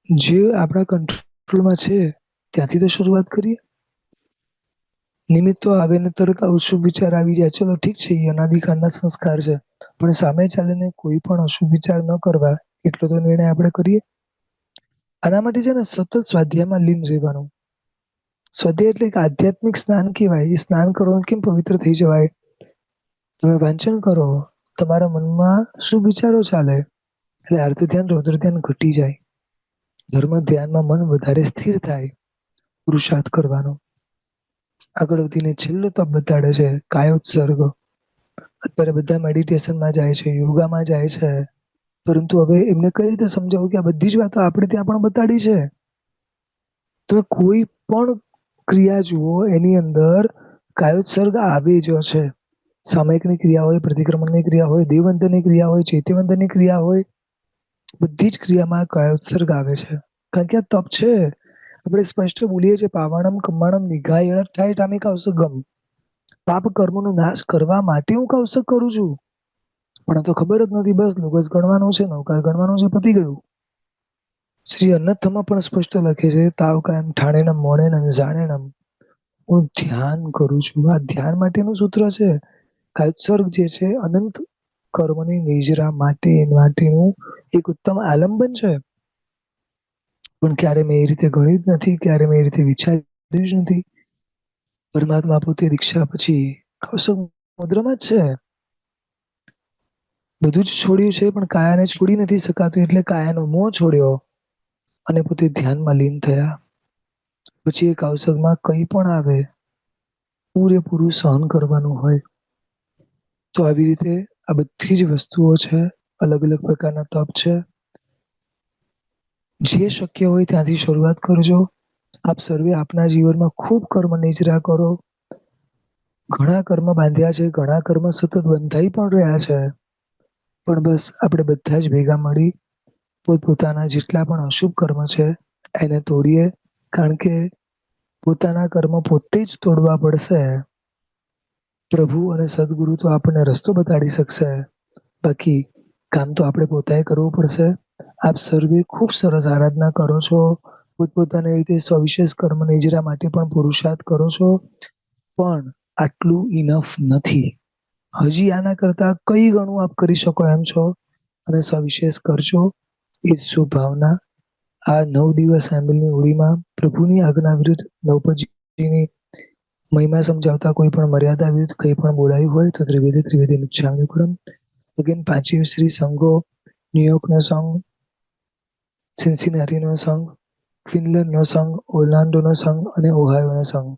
જે આપણા કંટ્રોલમાં છે ત્યાંથી તો શરૂઆત કરીએ. નિમિત્તો આવે ને તરત અશુભ વિચાર આવી જાય, ચલો ઠીક છે, એ અનાદિકાળના સંસ્કાર છે, પણ સામે ચાલીને કોઈ પણ અશુભ વિચાર ન કરવા એટલો તો નિર્ણય આપણે કરીએ. આના માટે છે ને સતત સ્વાધ્યાયમાં લીન રહેવાનું. સ્વાધ્યાય એટલે એક આધ્યાત્મિક સ્નાન કહેવાય. એ સ્નાન કરો કેમ પવિત્ર થઈ જવાય? તમે વાંચન કરો, તમારા મનમાં શુભ વિચારો ચાલે એટલે આર્ત ધ્યાન રૌદ્ર ધ્યાન ઘટી જાય. ધર્મ ધ્યાનમાં મન વધારે સ્થિર થાય. પુરુષાર્થ કરવાનો. આગળ વધીને છેલ્લો તપ બતાડે છે કાયોત્સર્ગ. અત્યારે બધા મેડિટેશનમાં જાય છે, યોગામાં જાય છે, પરંતુ હવે એમને કઈ રીતે સમજાવું કે આ બધી જ વાતો આપણે ત્યાં પણ બતાડી છે. તમે કોઈ પણ ક્રિયા જુઓ એની અંદર કાયોત્સર્ગ આવે જ છે. સામયિકની ક્રિયા હોય, પ્રતિક્રમણની ક્રિયા હોય, દેવવંદનની ક્રિયા હોય, ચૈત્યવંદનની ક્રિયા હોય, બધી જ ક્રિયામાં કાયોત્સર્ગ આવે છે. કારણ કે આ તપ છે. આપણે સ્પષ્ટ બોલીએ છીએ, પાવાણમ કમ્માણમ નિઘાય થાય ટામે કૌશગમ. પાપ કર્મનો નાશ કરવા માટે હું કૌશક કરું છું. પણ આ તો ખબર જ નથી. બસ લોગસ ગણવાનો છે, નવકાર ગણવાનો છે, પતી ગયું. શ્રી અન્નથમાં પણ સ્પષ્ટ લખે છે, તાવ કાયમ ઠાણેનમ મોણેનમ જાણેનમ. હું ધ્યાન કરું છું. આ ધ્યાન માટેનું સૂત્ર છે. કાયોત્સર્ગ જે છે અનંત કર્મની નિજરા માટેનું એક ઉત્તમ આલંબન છે. પણ ક્યારે મેં એ રીતે ગણ્યું જ નથી, ક્યારે મેં એ રીતે વિચાર્યું જ નથી. પરમાત્મા પોતે દીક્ષા પછી કૌશક મુદ્રામાં જ છે. બધું જ છોડ્યું છે, પણ કાયાને છોડી નથી શકાતું, એટલે કાયાનો મોહ છોડ્યો અને પોતે ધ્યાનમાં લીન થયા. પછી એ કૌશકમાં કંઈ પણ આવે પૂરેપૂરું સહન કરવાનું હોય. તો આવી રીતે આ બધી જ વસ્તુઓ છે. અલગ અલગ પ્રકારના તપ છે. જે શક્ય હોય ત્યાંથી શરૂઆત કરજો. આપ સર્વે આપના જીવનમાં ખૂબ કર્મ નિજરા કરો. ઘણા કર્મ બાંધ્યા છે, ઘણા કર્મ સતત બંધાઈ પણ રહ્યા છે. પણ બસ આપણે બધા જ ભેગા મળી પોતપોતાના જેટલા પણ અશુભ કર્મ છે એને તોડીએ. કારણ કે પોતાના કર્મ પોતે જ તોડવા પડશે. પ્રભુ અને સદગુરુ તો આપણને રસ્તો બતાડી શકશે, બાકી કામ તો આપણે પોતાએ કરવું પડશે. આપ સર્વે ખૂબ સરસ આરાધના કરો છો. પોતપોતાની રીતે સવિશેષ કર્મ નિજરા માટે પણ પુરુષાર્થ કરો છો, પણ આટલું ઇનફ નથી. હજી આના કરતા કઈ ગણું આપ કરી શકો એમ છો, અને સવિશેષ કરજો. એ જ શુભ ભાવના આ 9 દિવસ આંબિલની હોળીમાં પ્રભુની આજ્ઞા વિરુદ્ધ નવપતજીની મહિમા સમજાવતા કોઈ પણ મર્યાદા વિરુદ્ધ કંઈ પણ બોલાયું હોય તો ત્રિવેદી મિચ્છામિ. અગેન 5 શ્રી સંઘો, ન્યુયોર્કનો સંઘ, સિન્સિનાટીનો સંઘ, ફિનલેન્ડનો સંઘ, ઓર્લાન્ડોનો સંઘ અને ઓહાયોનો સંઘ,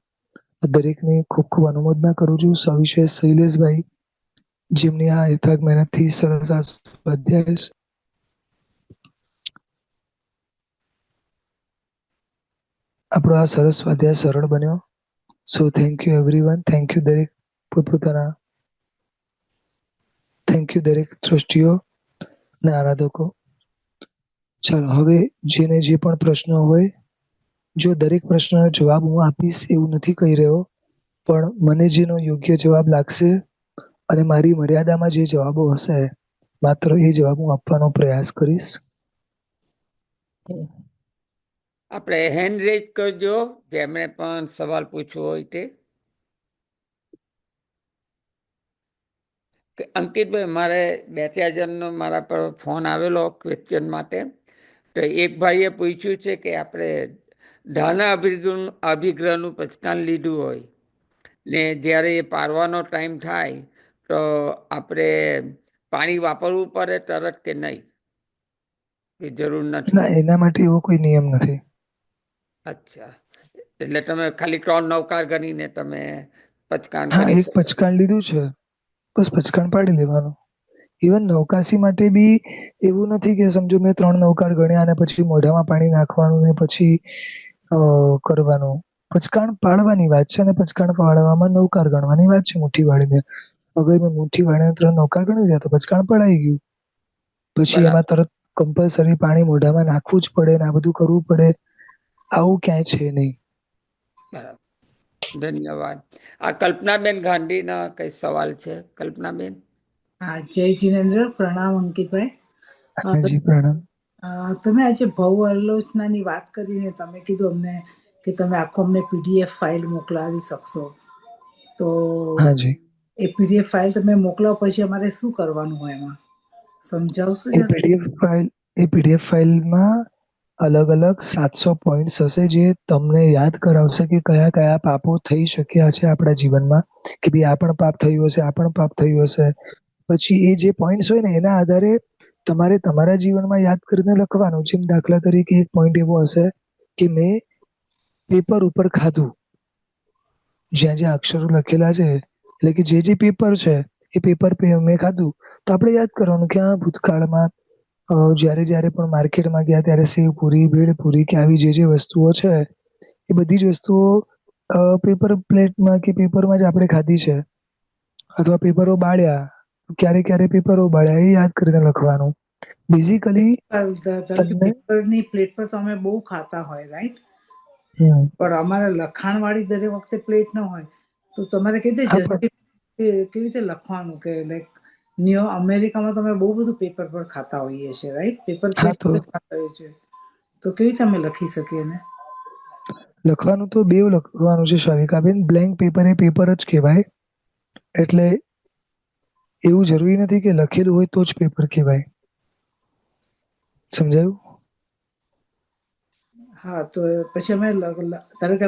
આ દરેકની ખૂબ ખૂબ અનુમોદના કરું છું. સવિશેષ શૈલેષભાઈ, જેમની આ યથાર્થ મહેનતથી સરસ આ સ્વાધ્યાય આપણો આ સરસ સ્વાધ્યાય સરળ બન્યો. So thank you everyone. Thank you દરેક પોતપોતાના, થેન્ક યુ દરેક ટ્રસ્ટીઓ અને આરાધકો. ચાલો હવે જેને જે પણ પ્રશ્નો હોય, જો દરેક પ્રશ્નનો જવાબ હું આપીશ એવું નથી કહી રહ્યો, પણ મને જેનો યોગ્ય જવાબ લાગશે અને મારી મર્યાદામાં જે જવાબો હશે માત્ર એ જવાબ હું આપવાનો પ્રયાસ કરીશ. આપણે હેન્ડ રેઝ કરજો, જેમણે પણ સવાલ પૂછવો હોય તે. અંકિતભાઈ, મારે 2-4 જણનો મારા પર ફોન આવેલો ક્વેશ્ચન માટે. તો એક ભાઈએ પૂછ્યું છે કે આપણે ધાના અભિગ્રહનું પચકાન લીધું હોય ને જ્યારે એ પારવાનો ટાઈમ થાય તો આપણે પાણી વાપરવું પડે તરત કે નહીં? એ જરૂર નથી? ના, એના માટે એવો કોઈ નિયમ નથી. અચ્છા, એટલે તમે ખાલી 3 નૌકાર ગણીને તમે પચકાણ હા, કરી એક શકો. પચકાણ લીધું છે, બસ પચકાણ પાડી લેવાનું. ઇવન નૌકાશી માટે બી એવું નથી કે સમજો મેં 3 નૌકાર ગણ્યા અને પછી મોઢામાં પાણી નાખવાનું ને પછી કરવાનું. પચકાણ પાડવાની વાત છે અને પચકાણ પાડવામાં નૌકાર ગણવાની વાત છે મુઠ્ઠી વાળીને. અગર મેં મુઠ્ઠી વાળીને 3 નૌકાર ગણી લીધા તો પચકાણ પડાઈ ગયું. પછી એમાં બરાબર. તરત કમ્પલસરી પાણી મોઢામાં નાખવું જ પડે ને આ બધું કરવું પડે, આવું ક્યાંય છે નહીં. બરાબર, ધન્યવાદ. આ કલ્પનાબેન ગાંધીના કઈ સવાલ છે? કલ્પનાબેન. હા, જય જિનેન્દ્ર, પ્રણામ અંકિતભાઈ. હાજી, પ્રણામ. તમે આજે ભવ આલોચનાની વાત કરીને તમે કીધું અમને કે તમે આખો અમને પીડીએફ ફાઇલ મોકલાવી શકશો. તો હાજી. એ પીડીએફ ફાઇલ તમે મોકલાવ પછી અમારે શું કરવાનું હોય એમાં સમજાવશો એ જરા? પીડીએફ ફાઇલમાં અલગ-અલગ 700 પોઈન્ટ્સ હશે જે તમને યાદ કરાવશે કે કયા-કયા પાપો થઈ શક્યા છે આપણા જીવનમાં, કે ભાઈ આ પણ પાપ થયું હશે, આ પણ પાપ થયું હશે. પછી એ જે પોઈન્ટ્સ હોય ને એના આધારે તમારે તમારા જીવનમાં યાદ કરીને લખવાનું. જેમ દાખલા તરીકે એક પોઈન્ટ એવો હશે કે મેં પેપર ઉપર ખાધું. જ્યાં જ્યાં અક્ષરો લખેલા છે એટલે કે જે પેપર છે એ પેપર મેં ખાધું. તો આપણે યાદ કરવાનું કે આ ભૂતકાળમાં જ્યારે જ્યારે પણ માર્કેટમાં ગયા ત્યારે સેવપુરી, ભેળપુરી કે આવી જે વસ્તુઓ છે એ બધી જ વસ્તુઓ પેપર પ્લેટમાં કે પેપરમાં જ આપણે ખાધી છે. અથવા પેપરો બાળ્યા, ક્યારે ક્યારે પેપરો બાળ્યા એ યાદ કરીને લખવાનું. બેઝિકલી ધારો કે તમને પેપરની પ્લેટ પર તો અમે બહુ ખાતા હોય, રાઈટ? હમ પણ અમારે લખાણ વાળી દરેક વખતે પ્લેટ ન હોય તો તમારે કેવી હા રીતે પણ કેવી રીતે લખવાનું કે લાઈક અમેરિકામાં તમે બહુ બધું પેપર પર ખાતા હોઈએ છીએ, રાઈટ? પેપર હા પ્લેટ તો પર જ ખાતા હોઈએ છીએ, તો કેવી રીતે અમે લખી શકીએ એને? લખવાનું તો બેવ લખવાનું છે શાવિકાબેન. બ્લેન્ક પેપર એ પેપર જ કહેવાય. એટલે એવું જરૂરી નથી કે લખેલું હોય તો જ પેપર કહેવાય. સમજાયું? હા, તો પછી અમે ધારો કે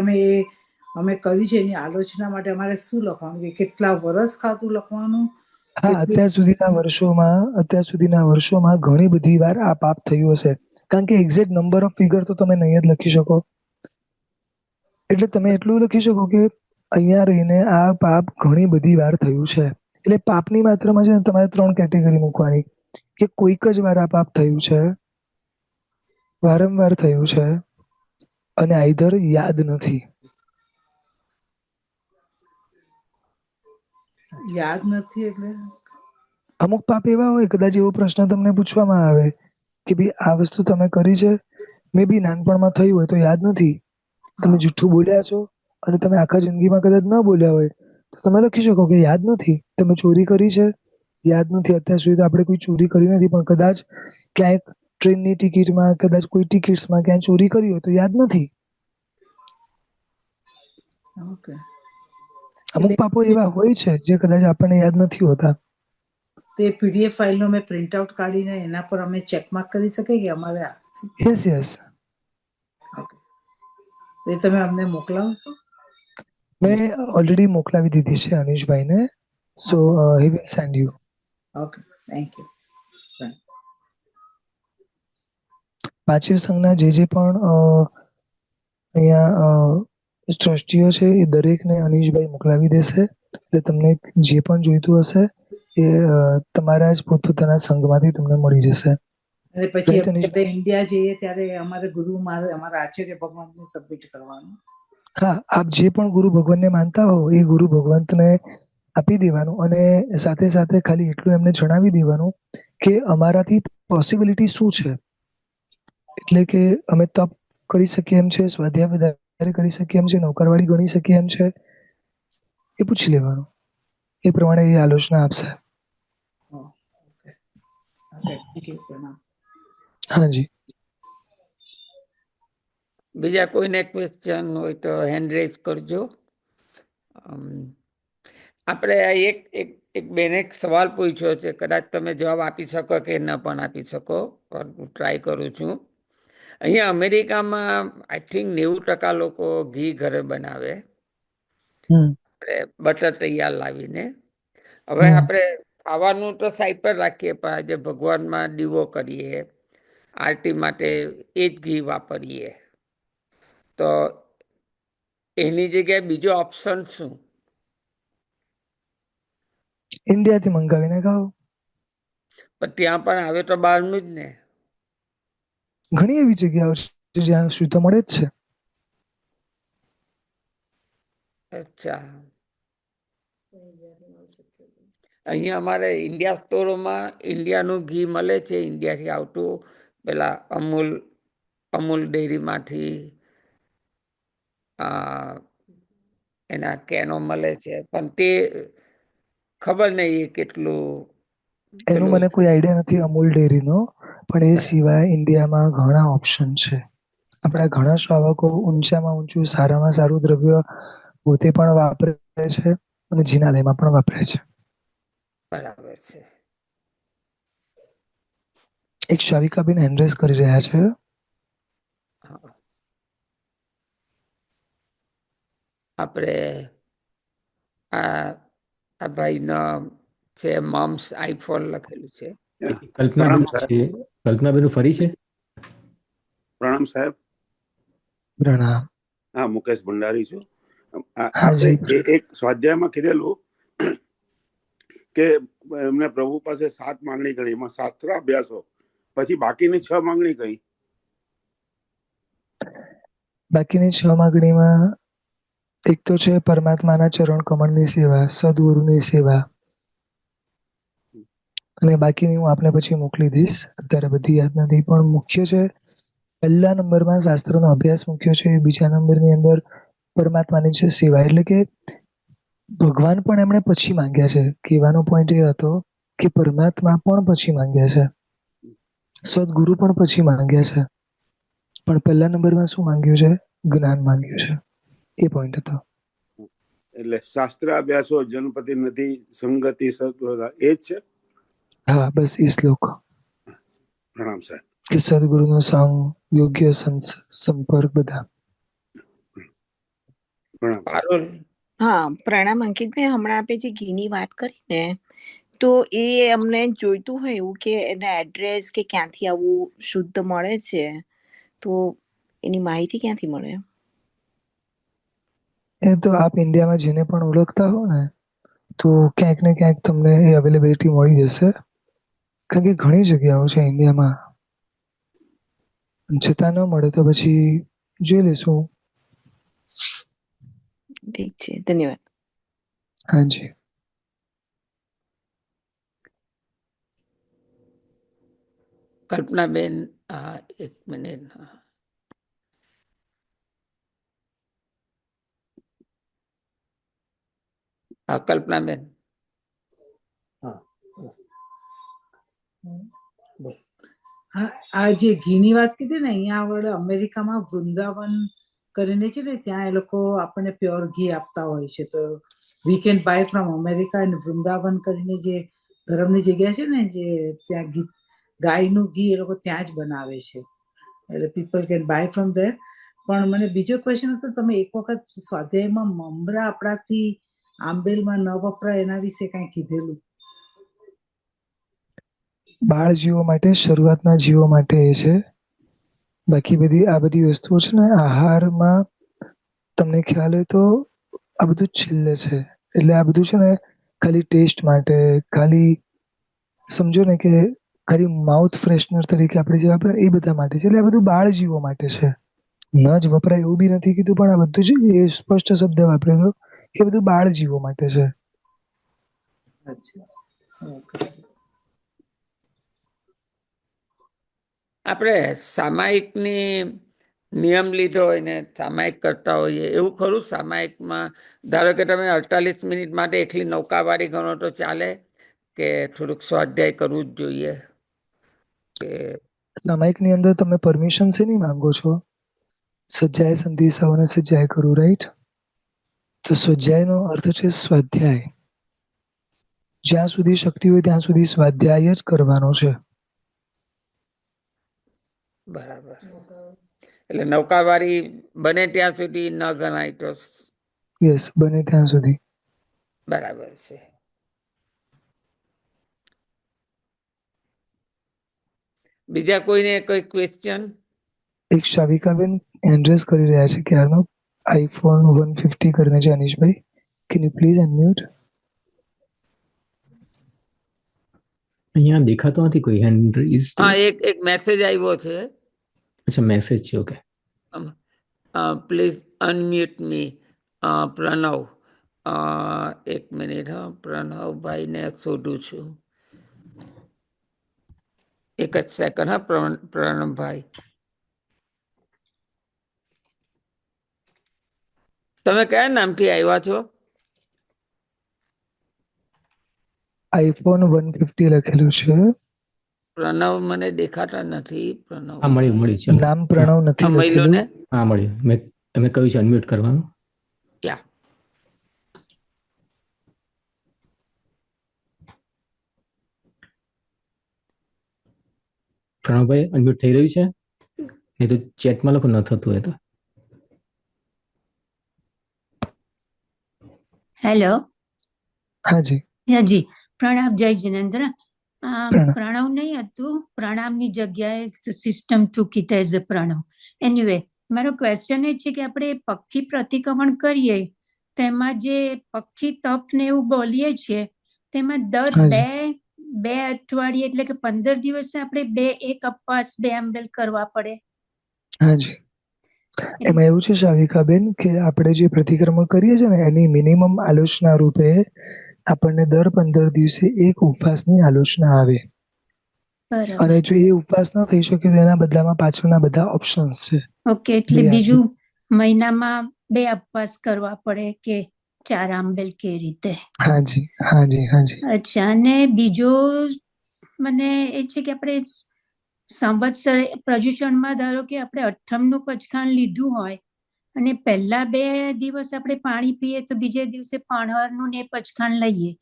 અમે કરી છે એની આલોચના માટે અમારે શું લખવાનું, કે કેટલા વર્ષ ખાતું લખવાનું? હા, કેટલું? અત્યાર સુધીના વર્ષોમાં ઘણી બધી વાર આ પાપ થયું હશે. કારણ કે એક્ઝેક્ટ નંબર ઓફ ફિગર તો તમે નહીં જ લખી શકો. એટલે તમે એટલું લખી શકો કે અહીંયા રહીને આ પાપ ઘણી બધી વાર થયું છે. એટલે પાપની માત્રામાં છે ને તમારે 3 કેટેગરી મૂકવાની, કે કોઈક જ વાર આ પાપ થયું છે, વારંવાર થયું છે, અને આઈધર યાદ નથી. યાદ નથી એટલે? અમુક પાપ એવા હોય, કદાચ એવો પ્રશ્ન તમને પૂછવામાં આવે કે ભાઈ આ વસ્તુ તમે કરી છે, મે બી નાનપણમાં થયું હોય તો યાદ નથી. તમે હા. જુઠ્ઠું બોલ્યા છો અને તમે આખા જિંદગીમાં કદાચ ન બોલ્યા હોય તો તમે લખી શકો કે યાદ નથી. તમે ચોરી કરી છે, યાદ નથી. અત્યાર સુધી તો આપણે કોઈ ચોરી કરી નથી, પણ કદાચ ક્યાંક ટ્રેનની ટિકિટમાં, કદાચ કોઈ ટિકિટ્સમાં ક્યાંય ચોરી કરી હોય તો યાદ નથી. ઓકે. અમુક એટલે પાપો એવા હોય છે જે કદાચ આપણને યાદ નથી હોતા. તો એ પીડીએફ ફાઇલનો અમે પ્રિન્ટ આઉટ કાઢીને એના પર અમે ચેકમાર્ક કરી શકીએ કે અમારે યસ, યસ. ઓકે. એ તમે અમને મોકલાવશો? મેં ઓલરેડી મોકલાવી દીધી છે અનીશભાઈને. So he will send you. Okay, thank you. પાંચીવ સંઘના જે પણ અહીંયા ટ્રસ્ટીઓ છે એ દરેકને અનીશભાઈ મોકલાવી દેશે. એટલે તમને જે પણ જોઈતું હશે એ તમારા જ પોતપોતાના સંઘમાંથી તમને મળી જશે. અને પછી રાઈટ આપણે અનીશભાઈ? ઇન્ડિયા જઈએ ત્યારે અમારે અમારા આચાર્ય ભગવાનને સબમિટ કરવાનું. હા, આપ જે પણ ગુરુ ભગવાનને માનતા હો એ ગુરુ ભગવંતને આપી દેવાનું, અને સાથે સાથે ખાલી એટલું એમને જણાવી દેવાનું કે અમારાથી પોસિબિલિટી શું છે. એટલે કે અમે તપ કરી શકીએ એમ છે, સ્વાધ્યાય વધારે કરી શકીએ એમ છે, નોકરવાળી ગણી શકીએ એમ છે, એ પૂછી લેવાનું. એ પ્રમાણે એ આલોચના આપશે. ઓકે. Okay, thank you. પ્રણામ. હાજી. બીજા કોઈને ક્વેશ્ચન હોય તો હેન્ડ રેઝ કરજો. આપણે એક એક એક બેને એક સવાલ પૂછ્યો છે, કદાચ તમે જવાબ આપી શકો કે ન પણ આપી શકો, હું ટ્રાય કરું છું. અહીંયા અમેરિકામાં આઈ થિંક 90% લોકો ઘી ઘરે બનાવે, આપણે બટર તૈયાર લાવીને. હવે આપણે ખાવાનું તો સાઈડ પર રાખીએ, પણ આજે ભગવાનમાં દીવો કરીએ, આરતી માટે એ જ ઘી વાપરીએ, તો એની જગ્યાએ બીજો ઓપ્શન શું? ઇન્ડિયાથી મંગાવીને ખાઓ. પણ ત્યાં પણ હવે તો બહારનું જ ને. ઘણી એવી જગ્યાઓ છે જ્યાં શુદ્ધ મળે જ છે. અચ્છા, અહીંયા અમારે ઇન્ડિયા સ્ટોરોમાં ઇન્ડિયાનું ઘી મળે છે, ઇન્ડિયાથી આવતું, પેલા અમૂલ ડેરીમાંથી એના કેનો મળે છે, પણ તે ખબર નહીં એ કેટલું એનો પેલું. મને કોઈ આઈડિયા નથી અમૂલ ડેરીનો, પણ એ સિવાય ઇન્ડિયામાં ઘણા ઓપ્શન છે. આપણા ઘણા શ્રાવકો ઊંચામાં ઊંચું સારામાં સારું દ્રવ્ય પોતે પણ વાપરે છે અને જિનાલયમાં પણ વાપરે છે. બરાબર છે. એક શાવિકાબેન હેન્ડરેસ કરી રહ્યા છે. હા. આપણે આ ભાઈનો છે મમ્સ આઈફોન લખેલું છે. કલ્પનાબેન કલ્પનાબેન ફરી છે. પ્રણામ સાહેબ. પ્રણામ. હા, મુકેશ ભંડારી છું. હાજી. આપણે એક સ્વાધ્યાયમાં કીધેલું કે એમને પ્રભુ પાસે 7 માંગણી કરી, એમાં શાસ્ત્ર અભ્યાસો, પછી બાકીની 6 માંગણી કઈ? બાકીની 6 માંગણીમાં એક તો છે પરમાત્માના ચરણ કમળની સેવા, સદગુરુની સેવા, અને બાકીની હું આપને પછી મોકલી દઈશ. અત્યારે બધી યાદ નથી, પણ મુખ્ય છે પહેલા નંબરમાં શાસ્ત્રનો અભ્યાસ મુખ્ય છે. બીજા નંબરની અંદર પરમાત્માની છે સેવા. એટલે કે ભગવાન પણ એમણે પછી માંગ્યા છે. કહેવાનો પોઈન્ટ એ હતો કે પરમાત્મા પણ પછી માંગ્યા છે, સદગુરુ પણ પછી માંગ્યા છે, પણ પહેલા નંબરમાં શું માંગ્યું છે? જ્ઞાન માંગ્યું છે. એ પોઈન્ટ હતો. એટલે શાસ્ત્ર અભ્યાસો, જનપતિ નથી, સંગતિ, સત્વતા, એ જ છે. હા, બસ એ શ્લોક. પ્રણામ સાહેબ. કે સદગુરુનો સંગ, યોગ્ય સંપર્ક, બધા. પ્રણામ સાહેબ. પારુલ. હા, પ્રણામ અંકિતભાઈ. હમણાં આપે જે ઘીની વાત કરી ને, તો એ અમને જોઈતું હોય એવું કે એના એડ્રેસ કે ક્યાંથી આવું શુદ્ધ મળે છે, તો એની માહિતી ક્યાંથી મળે? એ તો આપ ઇન્ડિયામાં જેને પણ ઓળખતા હો ને, તો ક્યાંક ને ક્યાંક તમને એ અવેલેબિલિટી મળી જશે. કારણ કે ઘણી જગ્યાઓ છે ઇન્ડિયામાં, છતાં ન મળે તો પછી જોઈ લેશું. ઠીક છે, ધન્યવાદ. હાજી. કલ્પનાબેન, એક મિનિટ. હા, કલ્પનાબેન. હા, આ જે ઘીની વાત કીધી ને, અહીંયા આગળ અમેરિકામાં વૃંદાવન કરીને છે ને, ત્યાં એ લોકો આપણને પ્યોર ઘી આપતા હોય છે. તો we can buy from America. અને વૃંદાવન કરીને જે ધર્મની જગ્યા છે ને, જે ત્યાં ગાયનું ઘી એ લોકો ત્યાં જ બનાવે છે. એટલે people can buy from there. પણ મને બીજો ક્વેશ્ચન હતો, તમે એક વખત સ્વાધ્યાયમાં મમરા આપણાથી આંબેલમાં ન વપરાય એના વિશે કઈ કીધેલું. બાળ જીવો માટે, શરૂઆતના જીવો માટે એ છે. બાકી આ બધી વસ્તુઓ છે ને, આહારમાં તમને ખ્યાલ હોય તો આ બધું છેલ્લે છે. એટલે આ બધું છે ને ખાલી ટેસ્ટ માટે, ખાલી સમજો ને કે ખાલી માઉથ ફ્રેશનર તરીકે આપણે જે વાપરે એ બધા માટે છે. એટલે આ બધું બાળ જીવો માટે છે. ન જ વપરાય એવું બી નથી કીધું, પણ આ બધું જ એ સ્પષ્ટ શબ્દ વાપર્યો હતો કે બધું બાળ જીવો માટે છે. અચ્છા, આપણે સામાયિકની નિયમ લીધો હોય ને સામાયિક કરતા હોઈએ એવું ખરું? સામાયિકમાં ધારો કે તમે 48 મિનિટ માટે એકલી નૌકાવાળી ગણો તો ચાલે, કે થોડુંક સ્વાધ્યાય કરવું જ જોઈએ? કે સામાયિકની અંદર તમે પરમિશન શેની માંગો છો? સજ્જાય સંધિસાઓને સજ્જાય કરું, રાઈટ? તો સ્વાધ્યાયનો અર્થ છે સ્વાધ્યાય. જ્યાં સુધી શક્તિ હોય ત્યાં સુધી સ્વાધ્યાય જ કરવાનો છે. બરાબર. એટલે નૌકાવાળી બને ત્યાં સુધી ન ગણાય તો? યસ, બને ત્યાં સુધી. બરાબર છે. બીજા કોઈને કોઈ ક્વેશ્ચન? એક શાવિકાબેન એડ્રેસ કરી રહ્યા છે ક્યારનો iPhone 150 કરીને છે અનીશભાઈ. Can you please unmute? અહીંયા દેખાતો નથી કોઈ હેન્ડ રેઝ. હા, એક મેસેજ આવ્યો છે. અચ્છા, મેસેજ છે. ઓકે, પ્લીઝ અનમ્યુટ મી પ્રણવ. એક મિનિટ, હા, પ્રણવભાઈને શોધું છું. એક જ સેકન્ડ, હા. પ્રણવભાઈ, તમે કયા નામથી આવ્યા છો? iPhone 150 લખેલું છે. પ્રણવ મને દેખાતા નથી. પ્રણવ, હા, મળી ચલો. નામ પ્રણવ નથી મહિલો લખેલું. ને? હા, મળ્યું. મેં કહ્યું છે અનમ્યુટ કરવાનું. યા. પ્રણવભાઈ અનમ્યુટ થઈ રહ્યું છે? એ તો ચેટમાં લખો ન થતું હોય તો. હેલો. હાજી જી, પ્રણામ. જય જિનેન્દ્ર. પ્રણવ. પ્રણવ નહીં હતું, પ્રણામની જગ્યાએ system took it as a Pranav. Anyway, મારો ક્વેશ્ચન એ છે કે આપણે પક્ષી પ્રતિક્રમણ કરીએ તેમાં જે પક્ષી તપ ને એવું બોલીએ છીએ તેમાં દર હાજી. બે અઠવાડિયે એટલે કે 15 દિવસે આપણે એક ઉપવાસ 2 આંબેલ કરવા પડે. હાજી, એમાં એવું છે શાવિકાબેન કે આપણે જે પ્રતિક્રમણ કરીએ છીએ ને એની મિનિમમ આલોચના રૂપે આપણને દર 15 દિવસે એક ઉપવાસની આલોચના આવે. બરાબર. અને જો એ ઉપવાસ ન થઈ શકે તો એના બદલામાં પાછળના બધા ઓપ્શન્સ છે. ઓકે, એટલે બીજું મહિનામાં 2 ઉપવાસ કરવા પડે કે 4 આંબેલ કે રીતે? હાજી હાજી હાજી. અચ્છા, અને બીજો મને એ છે કે આપણે સંવત્સર પ્રજુષણમાં ધારો કે આપણે 8મનું પચખાણ લીધું હોય અને પહેલા 2 દિવસ આપણે પાણી પીએ તો બીજે દિવસે પાણહરનું ને પચખાણ લઈએ,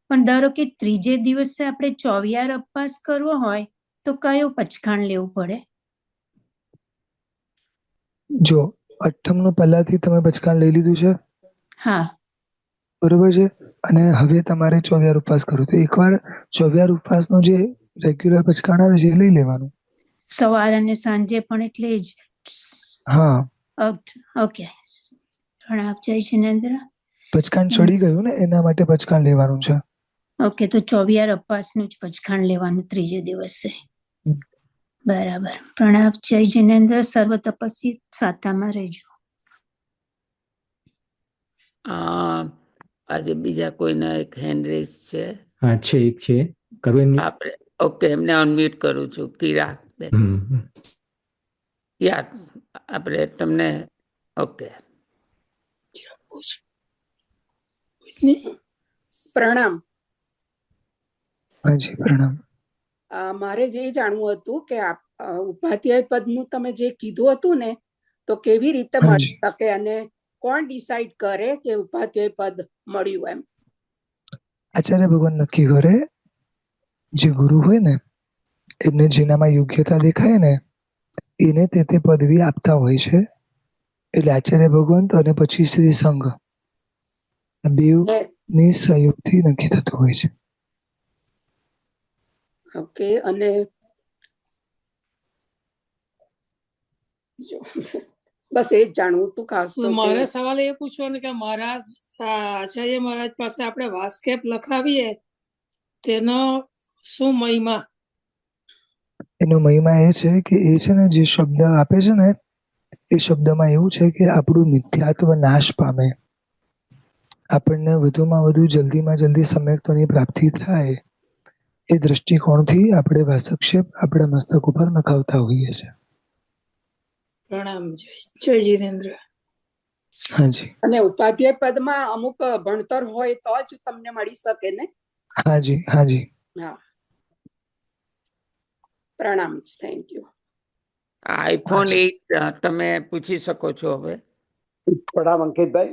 પણ ધારો કે ત્રીજે દિવસે આપણે 24 ઉપવાસ કરવો હોય તો કયું પચખાણ લેવું પડે? જો 8મનું પહેલાથી તમે પચખાણ લઈ લીધું છે? હા. બરોબર છે. અને હવે તમારે 24 ઉપવાસ કરવો તો એકવાર 24 ઉપવાસનો જે રેગ્યુલર પચખાણ આવે છે એ લઈ લેવાનું. સવાર અને સાંજે પણ એટલે જ? હા. ઓકે. પ્રણામ. જય જિનેન્દ્ર. પચખાણ ચડી ગયું ને એના માટે પચખાણ લેવાનું છે. ઓકે, તો 24 ઉપવાસનું જ પચખાણ લેવાનું ત્રીજે દિવસે. બરાબર. પ્રણામ. જય જિનેન્દ્ર. સર્વ તપસ્વી સાતામાં રહેજો. આજે બીજા કોઈના એક હેન્ડ રેઝ છે? હા, છે, એક છે. કરવું આપણે ઓકે, એમને અનમ્યુટ કરું છું. કીરા બેન, યાર આપણે તમને ઓકે. પ્રણામ. હાજી પ્રણામ. મારે જે જાણવું હતું કે ઉપાધ્યાય પદનું તમે જે કીધું હતું ને, તો કેવી રીતે મળી શકે અને કોણ ડિસાઈડ કરે કે ઉપાધ્યાય પદ મળ્યું એમ? આચાર્ય ભગવાન નક્કી કરે. જે ગુરુ હોય ને એમને જેનામાં યોગ્યતા દેખાય ને એને તે પદવી આપતા હોય છે. એટલે આચાર્ય ભગવાન અને પછી શ્રી સંઘ બેવની સહયોગથી નક્કી થતું હોય છે. ઓકે. અને બસ એ જ જાણવું હતું ખાસ. મારા સવાલ એ પૂછવાનો કે મહારાજ આચાર્ય મહારાજ પાસે આપણે વાસ્કેપ લખાવીએ તેનો શું મહિમા? એનો મહિમા એ છે કે એ છે ને જે શબ્દ આપે છે ને એ શબ્દમાં એવું છે કે આપણું મિથ્યાત્વ નાશ પામે, આપણને વધુમાં વધુ જલ્દીમાં જલ્દી સમ્યક્ત્વની પ્રાપ્તિ થાય એ દ્રષ્ટિકોણથી આપણે વાસક્ષેપ આપણા મસ્તક ઉપર નખાવતા હોઈએ છીએ. પ્રણામ. જય જિનેન્દ્ર. હાજી. અને ઉપાધ્યાય પદમાં અમુક ભણતર હોય તો જ તમને મળી શકે ને? હાજી હાજી. હા. પ્રણામ. Thank you. iPhone 8 તમે પૂછી શકો છો હવે. પ્રણામ અંકિતભાઈ.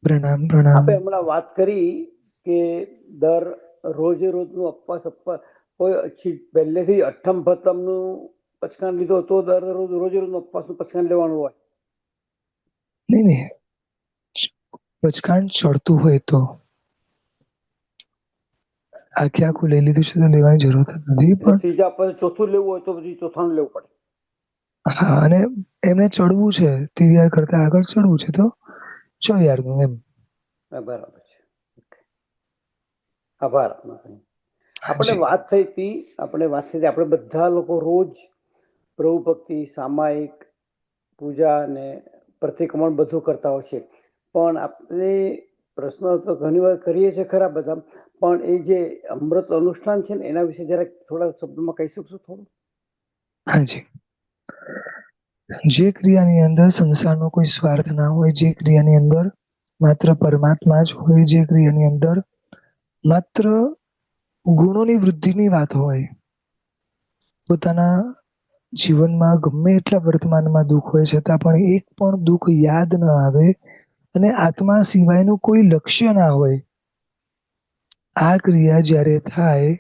પ્રણામ પ્રણામ. આપણે હમણાં વાત કરી કે દર રોજે રોજનું ઉપવાસ કોઈ પહેલેથી 8મ ભતમનું પચખાણ લીધો તો દર રોજે રોજનું ઉપવાસનું પચખાણ લેવાનું હોય? નહીં, પચખાણ ચડતું હોય તો આખે આખું લઈ લીધું છે તો લેવાની જરૂરત જ નથી. એટલે પણ ત્રીજા પછી ચોથું લેવું હોય તો પછી ચોથાનું લેવું પડે. હા, અને એમને ચડવું છે, તિવિયાર કરતા આગળ ચડવું છે તો 24નું એમ. બરાબર છે. આભાર. આપણે હાજી. વાત થઈ હતી આપણે બધા લોકો રોજ પ્રભુ ભક્તિ, સામાયિક પૂજા અને પ્રતિક્રમણ બધું કરતા હોય છે, પણ આપણે પ્રશ્ન તો ઘણી વાર કરીએ છીએ ખરા બધા, પણ એ જે અમૃત અનુષ્ઠાન છે ને એના વિશે જરાક થોડા શબ્દોમાં કહી શકશો થોડું? હાજી. જે ક્રિયાની અંદર સંસારનો કોઈ સ્વાર્થ ના હોય, જે ક્રિયાની અંદર માત્ર પરમાત્મા જ હોય, જે ક્રિયાની અંદર માત્ર ગુણોની વૃદ્ધિની વાત હોય, પોતાના જીવનમાં ગમે એટલા વર્તમાનમાં દુઃખ હોય છતાં પણ એક પણ દુઃખ યાદ ન આવે અને આત્મા સિવાયનું કોઈ લક્ષ્ય ના હોય, આ ક્રિયા જ્યારે થાય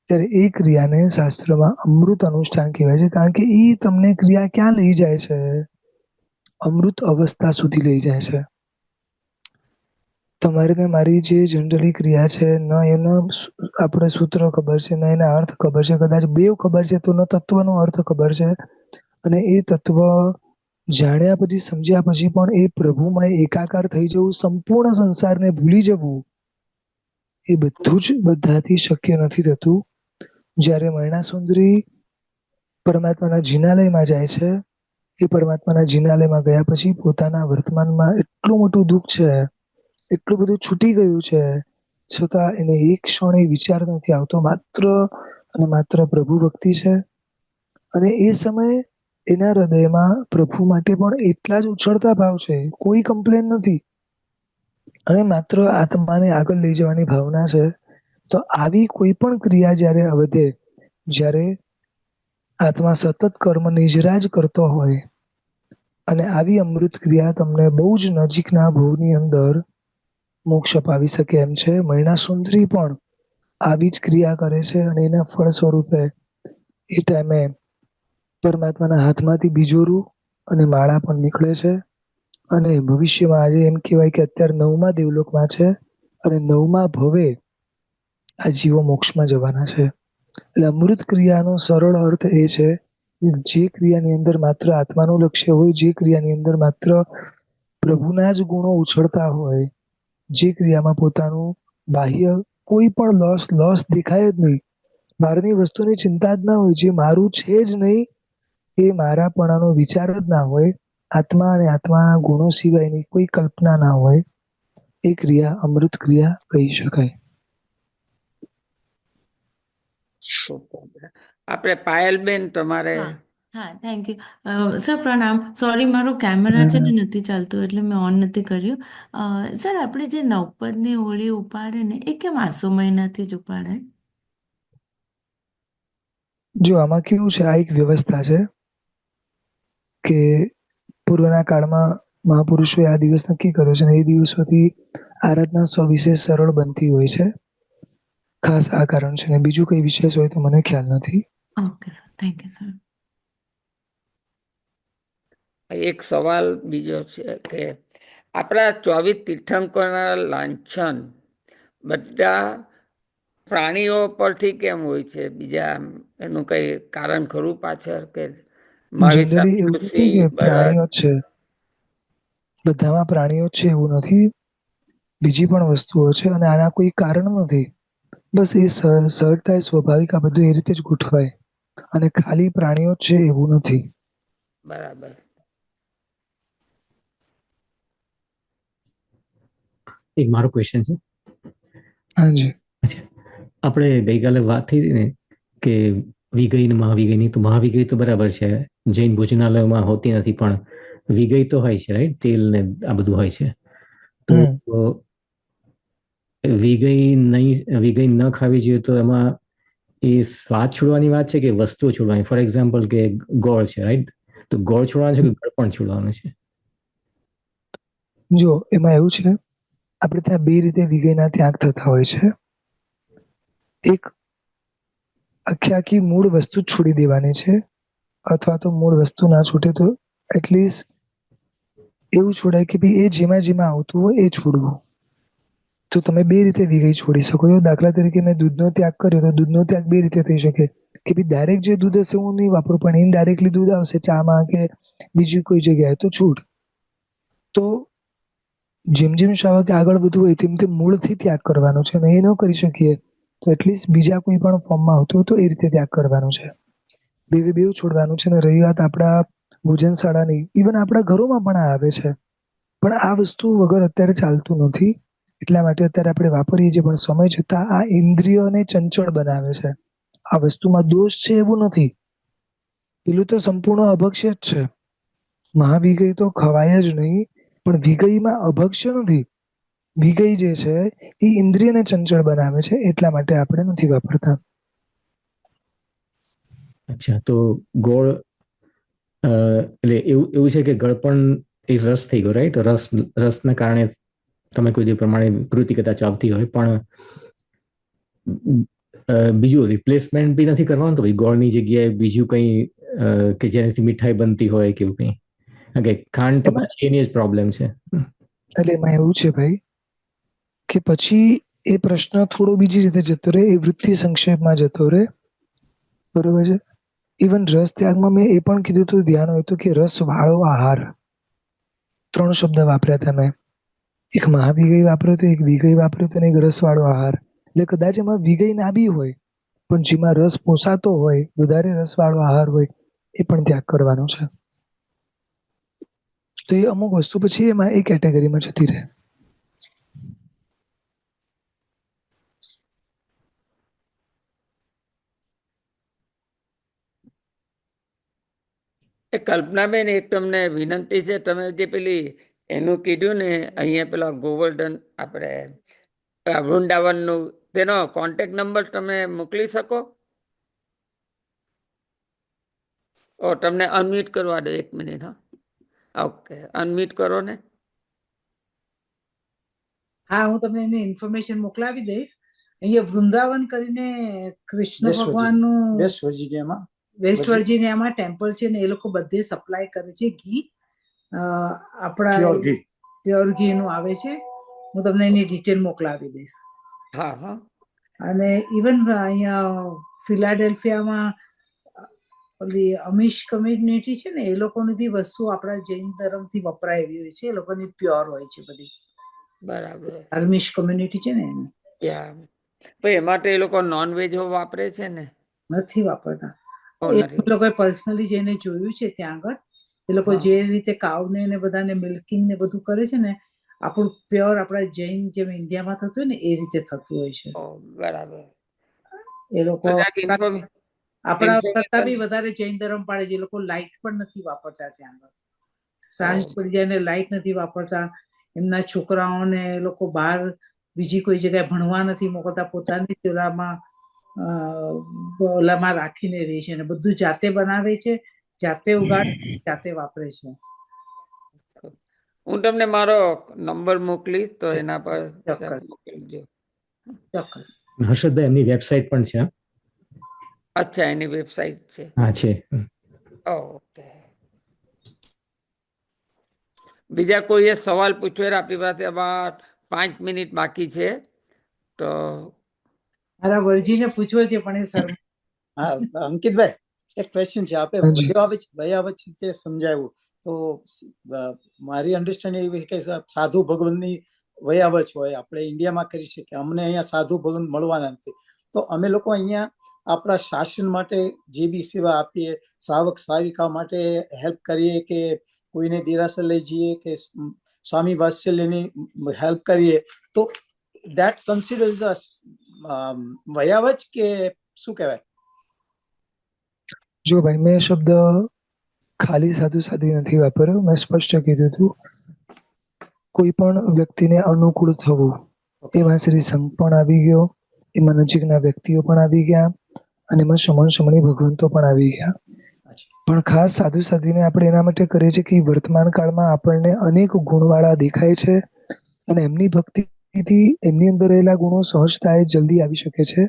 ત્યારે એ ક્રિયાને શાસ્ત્રમાં અમૃત અનુષ્ઠાન કહેવાય છે. કારણ કે એ તમને ક્રિયા ક્યાં લઈ જાય છે? અમૃત અવસ્થા સુધી લઈ જાય છે. તમારે ને મારી જે જનરલી ક્રિયા છે, ન એનો આપણે સૂત્ર ખબર છે, ન એના અર્થ ખબર છે, કદાચ બેવ ખબર છે તો ન તત્વનો અર્થ ખબર છે, અને એ તત્વ જાણ્યા પછી, સમજ્યા પછી પણ એ પ્રભુમાં એકાકાર થઈ જવું, સંપૂર્ણ સંસારને ભૂલી જવું, એ બધું જ બધાથી શક્ય નથી થતું. જ્યારે મરણાસુંદરી પરમાત્માના જિનાલયમાં જાય છે, એ પરમાત્માના જિનાલયમાં ગયા પછી પોતાના વર્તમાનમાં એટલું મોટું દુઃખ છે, એટલું બધું છૂટી ગયું છે, છતાં એને એક ક્ષણે વિચાર નથી આવતો, માત્ર અને માત્ર પ્રભુ ભક્તિ છે. અને એ સમયે એના હૃદયમાં પ્રભુ માટે પણ એટલા જ ઉછળતા ભાવ છે, કોઈ કમ્પ્લેન નથી, અને માત્ર આત્માને આગળ લઈ જવાની ભાવના છે. તો આવી કોઈ પણ ક્રિયા જ્યારે વધે, જ્યારે આત્મા સતત કર્મ નિજરા જ કરતો હોય, અને આવી અમૃત ક્રિયા તમને બહુ જ નજીકના ભવની અંદર મોક્ષ અપાવી શકે એમ છે. મરણાસુંદરી પણ આવી જ ક્રિયા કરે છે, અને એના ફળ સ્વરૂપે એ ટાઈમે પરમાત્માના હાથમાંથી બીજોરું અને માળા પણ નીકળે છે. અને ભવિષ્યમાં આજે એમ કહેવાય કે અત્યારે 9મા દેવલોકમાં છે, અને 9મા ભવે આ જીવો મોક્ષમાં જવાના છે. એટલે અમૃત ક્રિયાનો સરળ અર્થ એ છે કે જે ક્રિયાની અંદર માત્ર આત્માનું લક્ષ્ય હોય, જે ક્રિયાની અંદર માત્ર પ્રભુના જ ગુણો ઉછળતા હોય, જે ક્રિયામાં પોતાનું બાહ્ય કોઈ પણ લોસ દેખાય જ નહીં, બહારની વસ્તુની ચિંતા જ ના હોય, જે મારું છે જ નહીં એ મારાપણાનો વિચાર જ ના હોય, આત્મા અને આત્માના ગુણો સિવાયની કોઈ કલ્પના ના હોય, એ ક્રિયા અમૃત ક્રિયા કહી શકાય. આપણે પાયલબેન તમારે. હા, થેન્ક યુ સર. પ્રણામ. સોરી, મારો કેમેરા છે ને નથી ચાલતું એટલે મેં ઓન નથી કર્યું. સર, આપણે જે નવપદની હોળી ઉપાડે ને એ કેમ આસો મહિનાથી જ ઉપાડાય? જો આમાં કેવું છે, આ એક વ્યવસ્થા છે કે પૂર્વના કાળમાં મહાપુરુષોએ આ દિવસ નક્કી કર્યો છે, અને એ દિવસોથી આરાધના સવિશેષ સરળ બનતી હોય છે. ખાસ આ કારણ છે, ને બીજું કઈ વિશેષ હોય તો મને ખ્યાલ નથી. Okay sir, thank you sir. એક સવાલ બીજો છે કે આપણા 24 તીર્થંકરોના લાંછન બધા પ્રાણીઓ પરથી કેમ હોય છે? બીજા એનું કઈ કારણ ખરું પાછળ? કે જનરલી એવું નથી કે પ્રાણીઓ છે, બધામાં પ્રાણીઓ છે એવું નથી, બીજી પણ વસ્તુઓ છે, અને આના કોઈ કારણ નથી. બસ એ સરળતા સ્વાભાવિક આ બધું એ રીતે જ ગોઠવાય, અને ખાલી પ્રાણીઓ છે એવું નથી. બરાબર. એક મારો ક્વેશ્ચન છે. હાજી. આપણે ગઈકાલે વાત થઈ હતી ને કે વિગઈ ને મહાવિગયની, તો મહાવિગય તો બરાબર છે, જૈન ભોજનાલયમાં હોતી નથી, પણ વિગય તો હોય છે, રાઈટ? તેલ ને આ બધું હોય છે. તો વિગય ન ખાવી જોઈએ તો એમાં એ સ્વાદ છોડવાની વાત છે કે વસ્તુઓ છોડવાની? ફોર એક્ઝામ્પલ કે ગોળ છે, રાઈટ? તો ગોળ છોડવાનું છે કે ગળપણ છોડવાનું છે? જો એમાં એવું છે, આપણે ત્યાં બે રીતે વિગયના ત્યાગ થતા હોય છે. એક આખી મૂળ વસ્તુ છોડી દેવાની છે, અથવા તો મૂળ વસ્તુ ના છૂટે તો એટલીસ્ટ એવું છોડાય કે ભાઈ એ જેમાં આવતું હોય એ છોડવું. તો તમે બે રીતે વિગઈ છોડી શકો છો. દાખલા તરીકે મેં દૂધનો ત્યાગ કર્યો તો દૂધનો ત્યાગ બે રીતે થઈ શકે કે ભાઈ ડાયરેક્ટ જે દૂધ હશે હું નહીં વાપરું, પણ ઇનડાયરેક્ટલી દૂધ આવશે ચામાં કે બીજી કોઈ જગ્યાએ તો છૂટ. તો જેમ જેમ શ્રાવકે આગળ વધવું હોય તેમ તેમ મૂળથી ત્યાગ કરવાનો છે, અને એ ન કરી શકીએ તો એટલીસ્ટ બીજા કોઈ પણ ફોર્મમાં આવતું હોય તો એ રીતે ત્યાગ કરવાનો છે. બેવ છોડવાનું છે. અને રહી વાત આપણા ભોજનશાળાની, ઇવન આપણા ઘરોમાં પણ આ આવે છે, પણ આ વસ્તુ વગર અત્યારે ચાલતું નથી. એટલા માટે અત્યારે આપણે વાપરીએ છીએ, પણ સમય જતાં આ ઇન્દ્રિયોને ચંચળ બનાવે છે. આ વસ્તુમાં દોષ છે એવું નથી, પેલું તો સંપૂર્ણ અભક્ષ્ય જ છે. મહાવિગઈ તો ખવાય જ નહીં, પણ વિગઈમાં અભક્ષ્ય નથી. વિગઈ જે છે એ ઇન્દ્રિયને ચંચળ બનાવે છે, એટલા માટે આપણે નથી વાપરતા. અચ્છા, તો ગોળ એટલે એવું છે કે ગળપણ એ રસ થઈ ગયો, રાઈટ? રસના કારણે તમે કોઈ પ્રમાણે કૃતિ કદાચ આવતી હોય, પણ બીજું રિપ્લેસમેન્ટ બી નથી કરવાનું તો ભાઈ ગોળની જગ્યાએ બીજું કંઈ કે જેનાથી મીઠાઈ બનતી હોય કે એવું કંઈ? કે ખાંડ તો પછી એની જ પ્રોબ્લેમ છે. એટલે એમાં એવું છે ભાઈ કે પછી એ પ્રશ્ન થોડો બીજી રીતે જતો રહે, એ વૃત્તિ સંક્ષેપમાં જતો રહે, બરોબર છે. ઇવન રસ ત્યાગમાં મેં એ પણ કીધું હતું, ધ્યાન હોય તો, કે રસ વાળો આહાર, 3 શબ્દ વાપર્યા હતા મેં. એક મહાવિગઈ વાપર્યો હતો, એક વિગઈ વાપર્યો હતો, અને એક રસ વાળો આહાર. એટલે કદાચ એમાં વિગઈ ના બી હોય, પણ જેમાં રસ પોસાતો હોય, વધારે રસ વાળો આહાર હોય, એ પણ ત્યાગ કરવાનો છે. તો એ અમુક વસ્તુ પછી એમાં એ કેટેગરીમાં જતી રહે. એ કલ્પનાબેન, એક તમને વિનંતી છે, તમે જે પેલી એનું કીધું ને અહીંયા પેલા ગોવર્ધન આપણે વૃંદાવનનું, તેનો કોન્ટેક્ટ નંબર તમે મોકલી શકો? તમને અનમ્યુટ કરવા દો, 1 મિનિટ. હા, ઓકે, અનમ્યુટ કરો ને. હા, હું તમને એની ઇન્ફોર્મેશન મોકલાવી દઈશ. અહીંયા વૃંદાવન કરીને કૃષ્ણ ભગવાનનું વેસ્ટ વર્જિનિયામાં ટેમ્પલ છે ને, એ લોકો બધે સપ્લાય કરે છે ઘી. આપણા પ્યોર ઘી નું આવે છે. હું તમને એની ડિટેલ મોકલાવી દઈશ. હા હા. અને ઇવન અહીંયા ફિલાડેલ્ફિયામાં ઓલી અમિશ કમ્યુનિટી છે ને, એ લોકોની બી વસ્તુ આપણા જૈન ધર્મથી વપરાય એવી હોય છે. એ લોકોની પ્યોર હોય છે બધી. બરાબર. અમિશ કમ્યુનિટી છે ને એની. એમાં તો એ લોકો નોનવેજ વાપરે છે ને? નથી વાપરતા. એ લોકોએ પર્સનલી જઈને જોયું છે ત્યાં આગળ. એ લોકો જે રીતે કાવને ને બધાને મિલ્કિંગ ને બધું કરે છે ને, આપણું પ્યોર આપણા જૈન જેમ ઇન્ડિયામાં થતું હોય ને એ રીતે થતું હોય છે. બરાબર. એ લોકો આપણા કરતા બી વધારે જૈન ધર્મ પાળે છે. એ લોકો લાઈટ પણ નથી વાપરતા ત્યાં આગળ. સાંજ પડી જાય ને લાઈટ નથી વાપરતા. એમના છોકરાઓને એ લોકો બહાર બીજી કોઈ જગ્યાએ ભણવા નથી મોકલતા. પોતાની ઓલામાં રાખીને રહે છે, અને બધું જાતે બનાવે છે, જાતે ઉગાડે, જાતે વાપરે છે. હું તમને મારો નંબર મોકલીશ તો એના પર મોકલજો. ચોક્કસ. હર્ષદભાઈ, એમની વેબસાઇટ પણ છે. અચ્છા, એની વેબસાઇટ છે? હા, છે. ઓકે. બીજા કોઈએ સવાલ પૂછ્યો? આપણી પાસે 5 મિનિટ બાકી છે, તો મારા વર્જીને પૂછવો છે પણ એ સર. હા, અંકિતભાઈ, એક ક્વેશ્ચન છે. આપે વયાવચિતે સમજાવ્યું તો મારી અન્ડરસ્ટેન્ડિંગ એવી કે સાધુ ભગવંતની વયાવચ હોય, આપણે ઇન્ડિયામાં કરી શકીએ. અમને અહીંયા સાધુ ભગવંત મળવાના નથી, તો અમે લોકો અહીંયા આપણા શાસન માટે જે બી સેવા આપીએ, શ્રાવક શ્રાવિકા માટે હેલ્પ કરીએ, કે કોઈને દેરાસર લઈ જઈએ, કે સ્વામી વાત્સલ્યની હેલ્પ કરીએ, તો દેટ કન્સિડર્સ વયાવચ કે શું કહેવાય? જો ભાઈ, મેં શબ્દ ખાલી સાધુ સાધ્વી નથી વાપર્યો. મેં સ્પષ્ટ કીધું હતું, કોઈ પણ વ્યક્તિને અનુકૂળ થવું. એમાં શ્રી સંઘ પણ આવી ગયો, એમાં નજીકના વ્યક્તિઓ પણ આવી ગયા, અને એમાં શમણ શમણી ભગવંતો પણ આવી ગયા. પણ ખાસ સાધુ સાધ્વીને આપણે એના માટે કરીએ છીએ કે વર્તમાન કાળમાં આપણને અનેક ગુણવાળા દેખાય છે, અને એમની ભક્તિથી એમની અંદર રહેલા ગુણો સહજતાએ જલ્દી આવી શકે છે.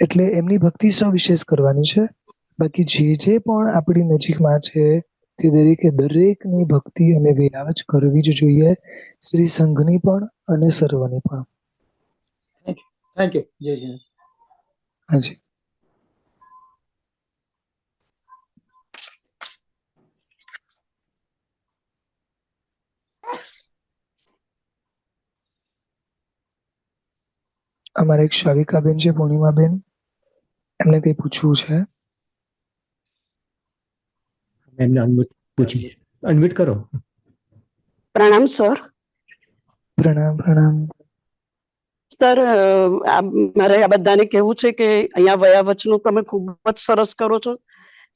એટલે એમની ભક્તિ સવિશેષ કરવાની છે. બાકી જે પણ આપણી નજીકમાં છે તે દરેકની ભક્તિ અને વૈયાવચ કરવી જ જોઈએ, શ્રી સંઘની પણ અને સર્વની પણ. Thank you. જય શ્રી હાજી. અમારે એક શાવિકાબેન છે, પૂર્ણિમાબેન, એમને કઈ પૂછવું છે. એમને અનમ્યુટ કરો. પ્રણામ સર. પ્રણામ પ્રણામ. સર મારે આ બધાને કહેવું છે કે અહીંયા વયાવચનું તમે ખૂબ જ સરસ કરો છો.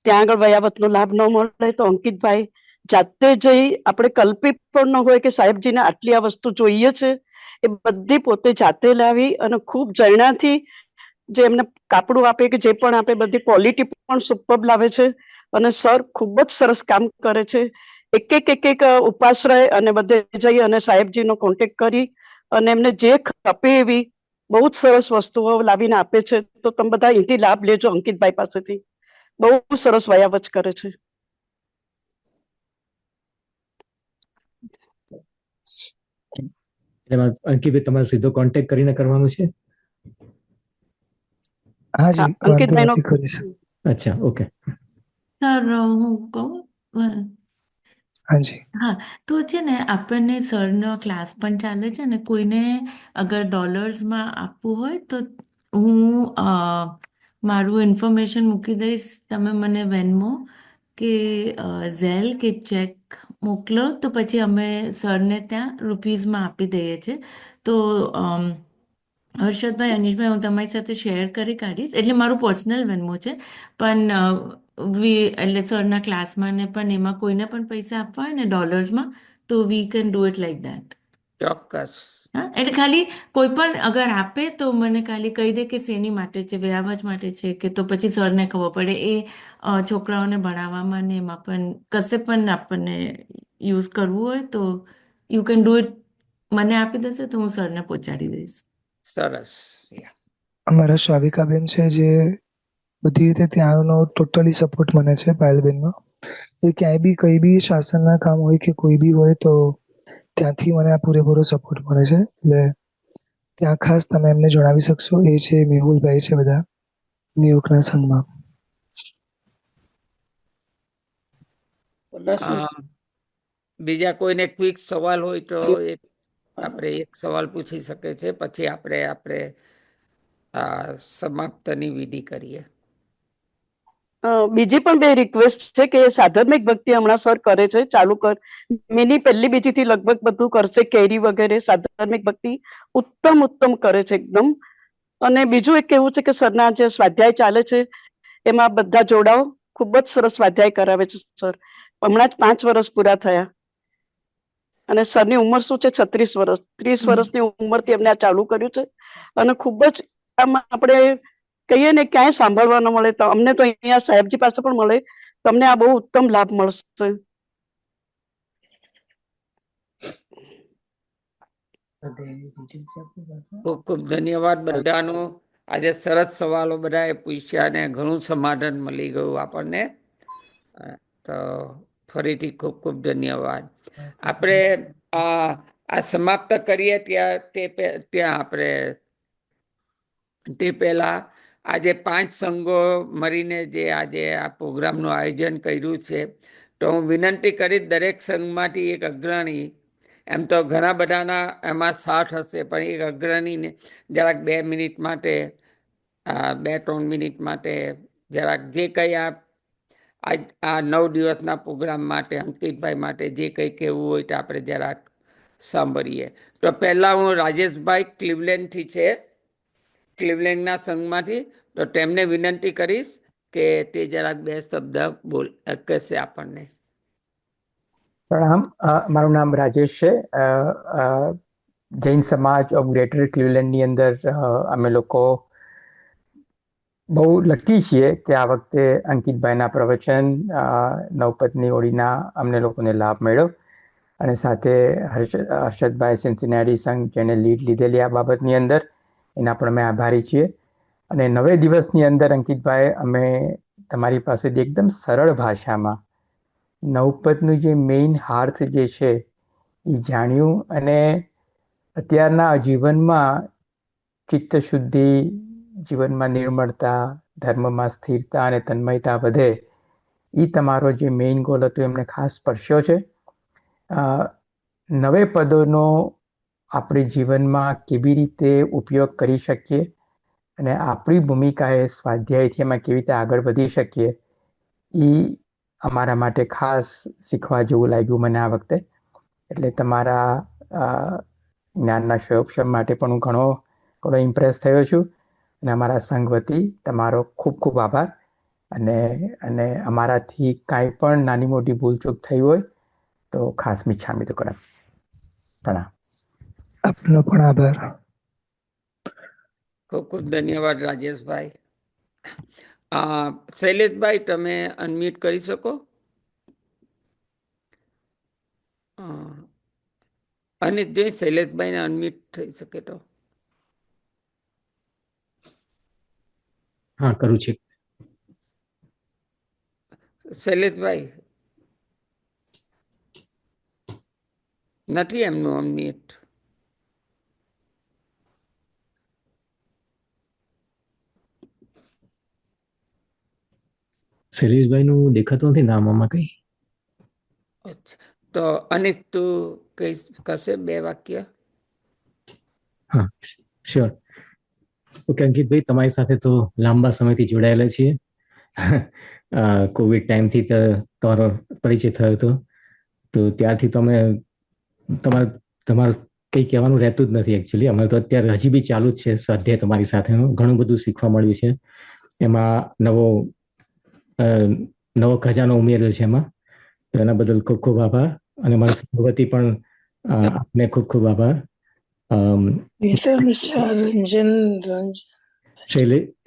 ત્યાં આગળ વયાવચનો લાભ ન મળે તો અંકિતભાઈ જાતે જઈ આપણે કલ્પી પણ ન હોય કે સાહેબજીને આટલી આ વસ્તુ જોઈએ છે, એ બધી પોતે જાતે લાવી અને ખૂબ જણાથી જે એમને કાપડું આપે કે જે પણ આપે બધી ક્વોલિટી પણ સુપર લાવે છે. અને સર ખૂબ જ સરસ કામ કરે છે. એક ઉપાશ્રય અને બધે જઈ અને સાહેબજીનો કોન્ટેક્ટ કરી અને એમને જે ખપે એવી બહુ જ સરસ વસ્તુઓ લાવીને આપે છે. તો તમે બધા અહીંથી લાભ લેજો અંકિતભાઈ પાસેથી. બહુ સરસ વયાવચ કરે છે. અંકિતભાઈ તમારે સીધો કોન્ટેક્ટ કરીને કરવાનું છે? હાજી, અંકિતભાઈ નો કરીશ. અચ્છા, ઓકે. સર હું કહું? હાજી. હા, તો છે ને આપણને સરનો ક્લાસ પણ ચાલે છે ને, કોઈને અગર ડોલર્સમાં આપવું હોય તો હું મારું ઇન્ફોર્મેશન મૂકી દઈશ. તમે મને વેનમો કે ઝેલ કે ચેક મોકલો તો પછી અમે સરને ત્યાં રૂપીઝમાં આપી દઈએ છીએ. તો હર્ષદભાઈ, અનીશભાઈ, હું તમારી સાથે શેર કરી કાઢીશ. એટલે મારું પર્સનલ વેનમો છે, પણ એટલે સરના ક્લાસમાં ને પણ એમાં કોઈને પણ પૈસા આપવા હોય ને ડોલર્સમાં તો we can do it like that. ચોક્કસ. હા, એટલે ખાલી કોઈ પણ અગર આપે તો મને ખાલી કહી દે કે શેની માટે છે, વ્યાવચ માટે છે કે તો પછી સરને ખબર પડે. એ છોકરાઓને ભણાવવામાં ને એમાં પણ કશે પણ આપણને યુઝ કરવું હોય તો યુ કેન ડુ ઇટ. મને આપી દેશે તો હું સરને પહોંચાડી દઈશ. સરસ. અમારા શાવિકાબેન છે જે બધી રીતે ત્યાંનો ટોટલી સપોર્ટ મને છે. પાયલબેનનો એ ક્યાંય બી કઈ બી શાસનના કામ હોય કે કોઈ બી હોય તો ત્યાંથી મને આ પૂરેપૂરો સપોર્ટ મળે છે. એટલે ત્યાં ખાસ તમે એમને જણાવી શકશો. એ છે મેહુલભાઈ છે, બધા ન્યુયોર્કના સંઘમાં. બીજા કોઈને ક્વિક સવાલ હોય તો આપણે એક સવાલ પૂછી શકે છે, પછી આપણે સમાપ્તની વિધિ કરીએ. બીજી પણ બે રિક્વેસ્ટ છે કે સાધર્મિક ભક્તિ હમણાં સર કરે છે, ચાલુ કર. મિની પહેલી બીજી થી લગભગ બધું કરશે, કેરી વગેરે સાધર્મિક ભક્તિ ઉત્તમ કરે છે એકદમ. અને બીજું એક કેવું છે કે સરના જે સ્વાધ્યાય ચાલે છે એમાં બધા જોડાઓ. ખૂબ જ સરસ સ્વાધ્યાય કરાવે છે સર. હમણાં જ 5 વર્ષ પૂરા થયા અને સરની ઉંમર શું છે? 36 વર્ષ. 30 વર્ષની ઉંમરથી એમને આ ચાલુ કર્યું છે અને ખૂબ જ આમાં આપણે કહીએ ને ક્યાંય સાંભળવા ન મળે. તો અમને તો અહીંયા સાહેબજી પાસે પણ મળે. તમને આ બહુ ઉત્તમ લાભ મળશે. ખૂબ ખૂબ ધન્યવાદ બધાનો. આજે સરસ સવાલો બધાએ પૂછ્યા ને ઘણું સમાધાન મળી ગયું આપણને. તો ફરીથી ખૂબ ખૂબ ધન્યવાદ. આપણે આ સમાપ્ત કરીએ ત્યાં આપણે તે પહેલા આજે 5 સંઘો મળીને જે આજે આ પ્રોગ્રામનું આયોજન કર્યું છે, તો હું વિનંતી કરીશ દરેક સંઘમાંથી એક અગ્રણી, એમ તો ઘણા બધાના એમાં સાથ હશે, પણ એક અગ્રણીને જરાક 2 મિનિટ માટે 2-3 મિનિટ માટે જરાક જે કંઈ આ 9 દિવસના પ્રોગ્રામ માટે અંકિતભાઈ માટે જે કંઈ કહેવું હોય તો આપણે જરાક સાંભળીએ. તો પહેલા હું રાજેશભાઈ ક્લિવલેન્ડથી છે, ક્લિવલેન્ડના સંઘમાંથી, તો તેમને વિનંતી કરીશ કે તે જરાક 2 શબ્દ કહેશે આપણને. પ્રણામ. મારું નામ રાજેશ છે. જૈન સમાજ ઓફ ગ્રેટર ક્લિવલેન્ડની અંદર અમે લોકો બહુ લકી છીએ કે આ વખતે અંકિતભાઈના પ્રવચન નવપતની ઓળીના અમને લોકોને લાભ મળ્યો અને સાથે હર્ષદભાઈ સિન્સિનાટી સંઘ જેને લીડ લીધેલી આ બાબતની અંદર, એના પણ અમે આભારી છીએ. અને 9 દિવસની અંદર અંકિતભાઈ અમે તમારી પાસેથી એકદમ સરળ ભાષામાં નવપતનું જે મેઇન હાર્થ જે છે એ જાણ્યું અને અત્યારના જીવનમાં ચિત્ત શુદ્ધિ, જીવનમાં નિર્મળતા, ધર્મમાં સ્થિરતા અને તન્મયતા વધે, એ તમારો જે મેઇન ગોલ હતો એમને ખાસ સ્પર્શ્યો છે. નવે પદોનો આપણે જીવનમાં કેવી રીતે ઉપયોગ કરી શકીએ અને આપણી ભૂમિકાએ સ્વાધ્યાયથી એમાં કેવી રીતે આગળ વધી શકીએ, એ અમારા માટે ખાસ શીખવા જેવું લાગ્યું મને આ વખતે. એટલે તમારા જ્ઞાનના સંરક્ષણ માટે પણ હું ઘણો ઇમ્પ્રેસ થયો છું અને અમારા સંઘ વતી તમારો ખૂબ ખૂબ આભાર. અને અમારાથી કાંઈ પણ નાની મોટી ભૂલચૂક થઈ હોય તો ખાસ મિચ્છામી દુક્કડમ. પ્રણામ. આપનો પણ આભાર. ખૂબ ખૂબ ધન્યવાદ રાજેશભાઈ. શૈલેષભાઈ, તમે અનમ્યુટ કરી શકો? અને જો શૈલેષભાઈને અનમ્યુટ થઈ શકે તો. હા, કરું છું. શૈલેષભાઈ નથી એમનું અનમ્યુટ. શૈલેષભાઈનું દેખાતું નથી નામમાં કઈ. અચ્છા, તો અનિશ તું કઈ કશે 2 વાક્ય? હા, શ્યોર. ઓકે અંકિતભાઈ, તમારી સાથે તો લાંબા સમયથી જોડાયેલા છીએ. કોવિડ ટાઈમથી તમારો પરિચય થયો હતો, તો ત્યારથી તમારે કંઈ કહેવાનું રહેતું જ નથી એકચ્યુઅલી. અમારે તો અત્યારે હજી બી ચાલુ જ છે સ્વાધ્યાય તમારી સાથેનું. ઘણું બધું શીખવા મળ્યું છે. એમાં નવો ખજાનો ઉમેર્યો છે એમાં, તો એના બદલ ખૂબ ખૂબ આભાર. અને મારા સહવતી પણ આપને ખૂબ ખૂબ આભાર.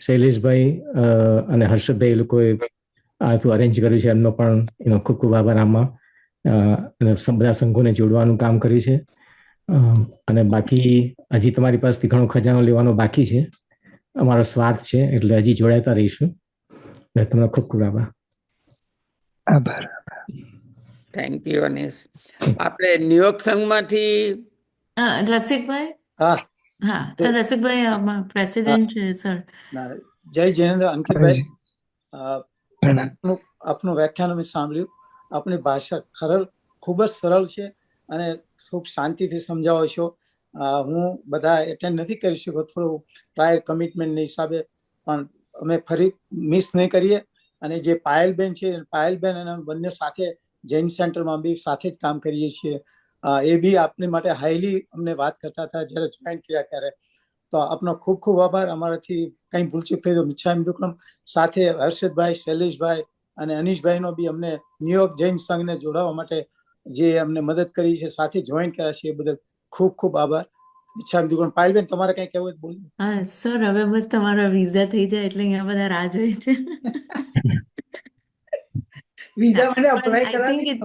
શૈલેષભાઈ અને હર્ષદભાઈ એ લોકોએ આ અરેન્જ કર્યું છે, એમનો પણ એનો ખૂબ ખૂબ આભાર. આમાં બધા સંઘોને જોડવાનું કામ કર્યું છે. અને બાકી હજી તમારી પાસેથી ઘણો ખજાનો લેવાનો બાકી છે. અમારો સ્વાર્થ છે એટલે હજી જોડાતા રહીશું. તમને ખૂબ ખૂબ આભાર. આભાર. Thank you Anish. આપણે ન્યુયોર્ક સંઘમાંથી રસિકભાઈ. હા, રસિકભાઈ પ્રેસિડેન્ટ છે સર. જય જિનેન્દ્ર. અંકિતભાઈ, આપનું વ્યાખ્યાન અમે સાંભળ્યું. આપની ભાષા ખૂબ જ સરળ છે અને ખૂબ શાંતિથી સમજાવો છો. હું બધા એટેન્ડ નથી કરી શક્યો, થોડું પ્રાયર કમિટમેન્ટના હિસાબે, પણ અમે ફરી મિસ નહીં કરીએ. અને જે પાયલબેન છે, પાયલબેન અને બંને સાથે જૈન સેન્ટરમાં બી સાથે જ કામ કરીએ છીએ. એ બી આપની માટે હાઈલી અમને વાત કરતા હતા જ્યારે જોઈન કર્યા ત્યારે. તો આપનો ખૂબ ખૂબ આભાર. અમારાથી કંઈ ભૂલચૂક થઈ તો મિચ્છામી દુક્કડમ. સાથે હર્ષદભાઈ, શૈલેષભાઈ અને અનીશભાઈનો બી અમને ન્યુયોર્ક જૈન સંઘને જોડાવા માટે જે અમને મદદ કરી છે, સાથે જોઈન કર્યા છે, એ બદલ ખૂબ ખૂબ આભાર. મિચ્છામી દુક્કડમ. પાયલબેન, તમારે કંઈ કહેવું હોય બોલો. હા સર, હવે બસ તમારો વિઝા થઈ જાય એટલે અહીંયા બધા રાહ જોઈ છે. વિઝા માટે અપ્લાય આઈ કરાવી. Think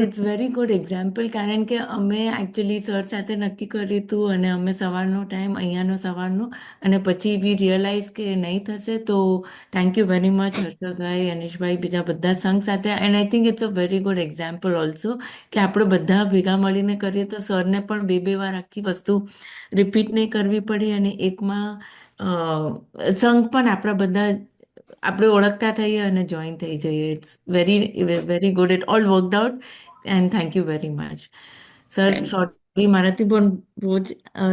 it's very good example, કારણ કે અમે એકચ્યુઅલી સર સાથે નક્કી કર્યું હતું અને અમે સવારનો ટાઈમ અહીંયાનો સવારનો, અને પછી વી રિયલાઇઝ કે નહીં થશે. તો thank you very much Harshadbhai, Anishbhai, બીજા બધા સંઘ સાથે. And I think it's a very good example also કે આપણે બધા ભેગા મળીને કરીએ તો સરને પણ 2 વાર આખી વસ્તુ રિપીટ નહીં કરવી પડી, અને એકમાં સંઘ પણ આપણા બધા આપણે ઓળખતા થઈએ અને જોઈન થઈ જઈએ. It's very good. It all worked out and thank you very much sir. Sorry, મારાથી પણ રોજ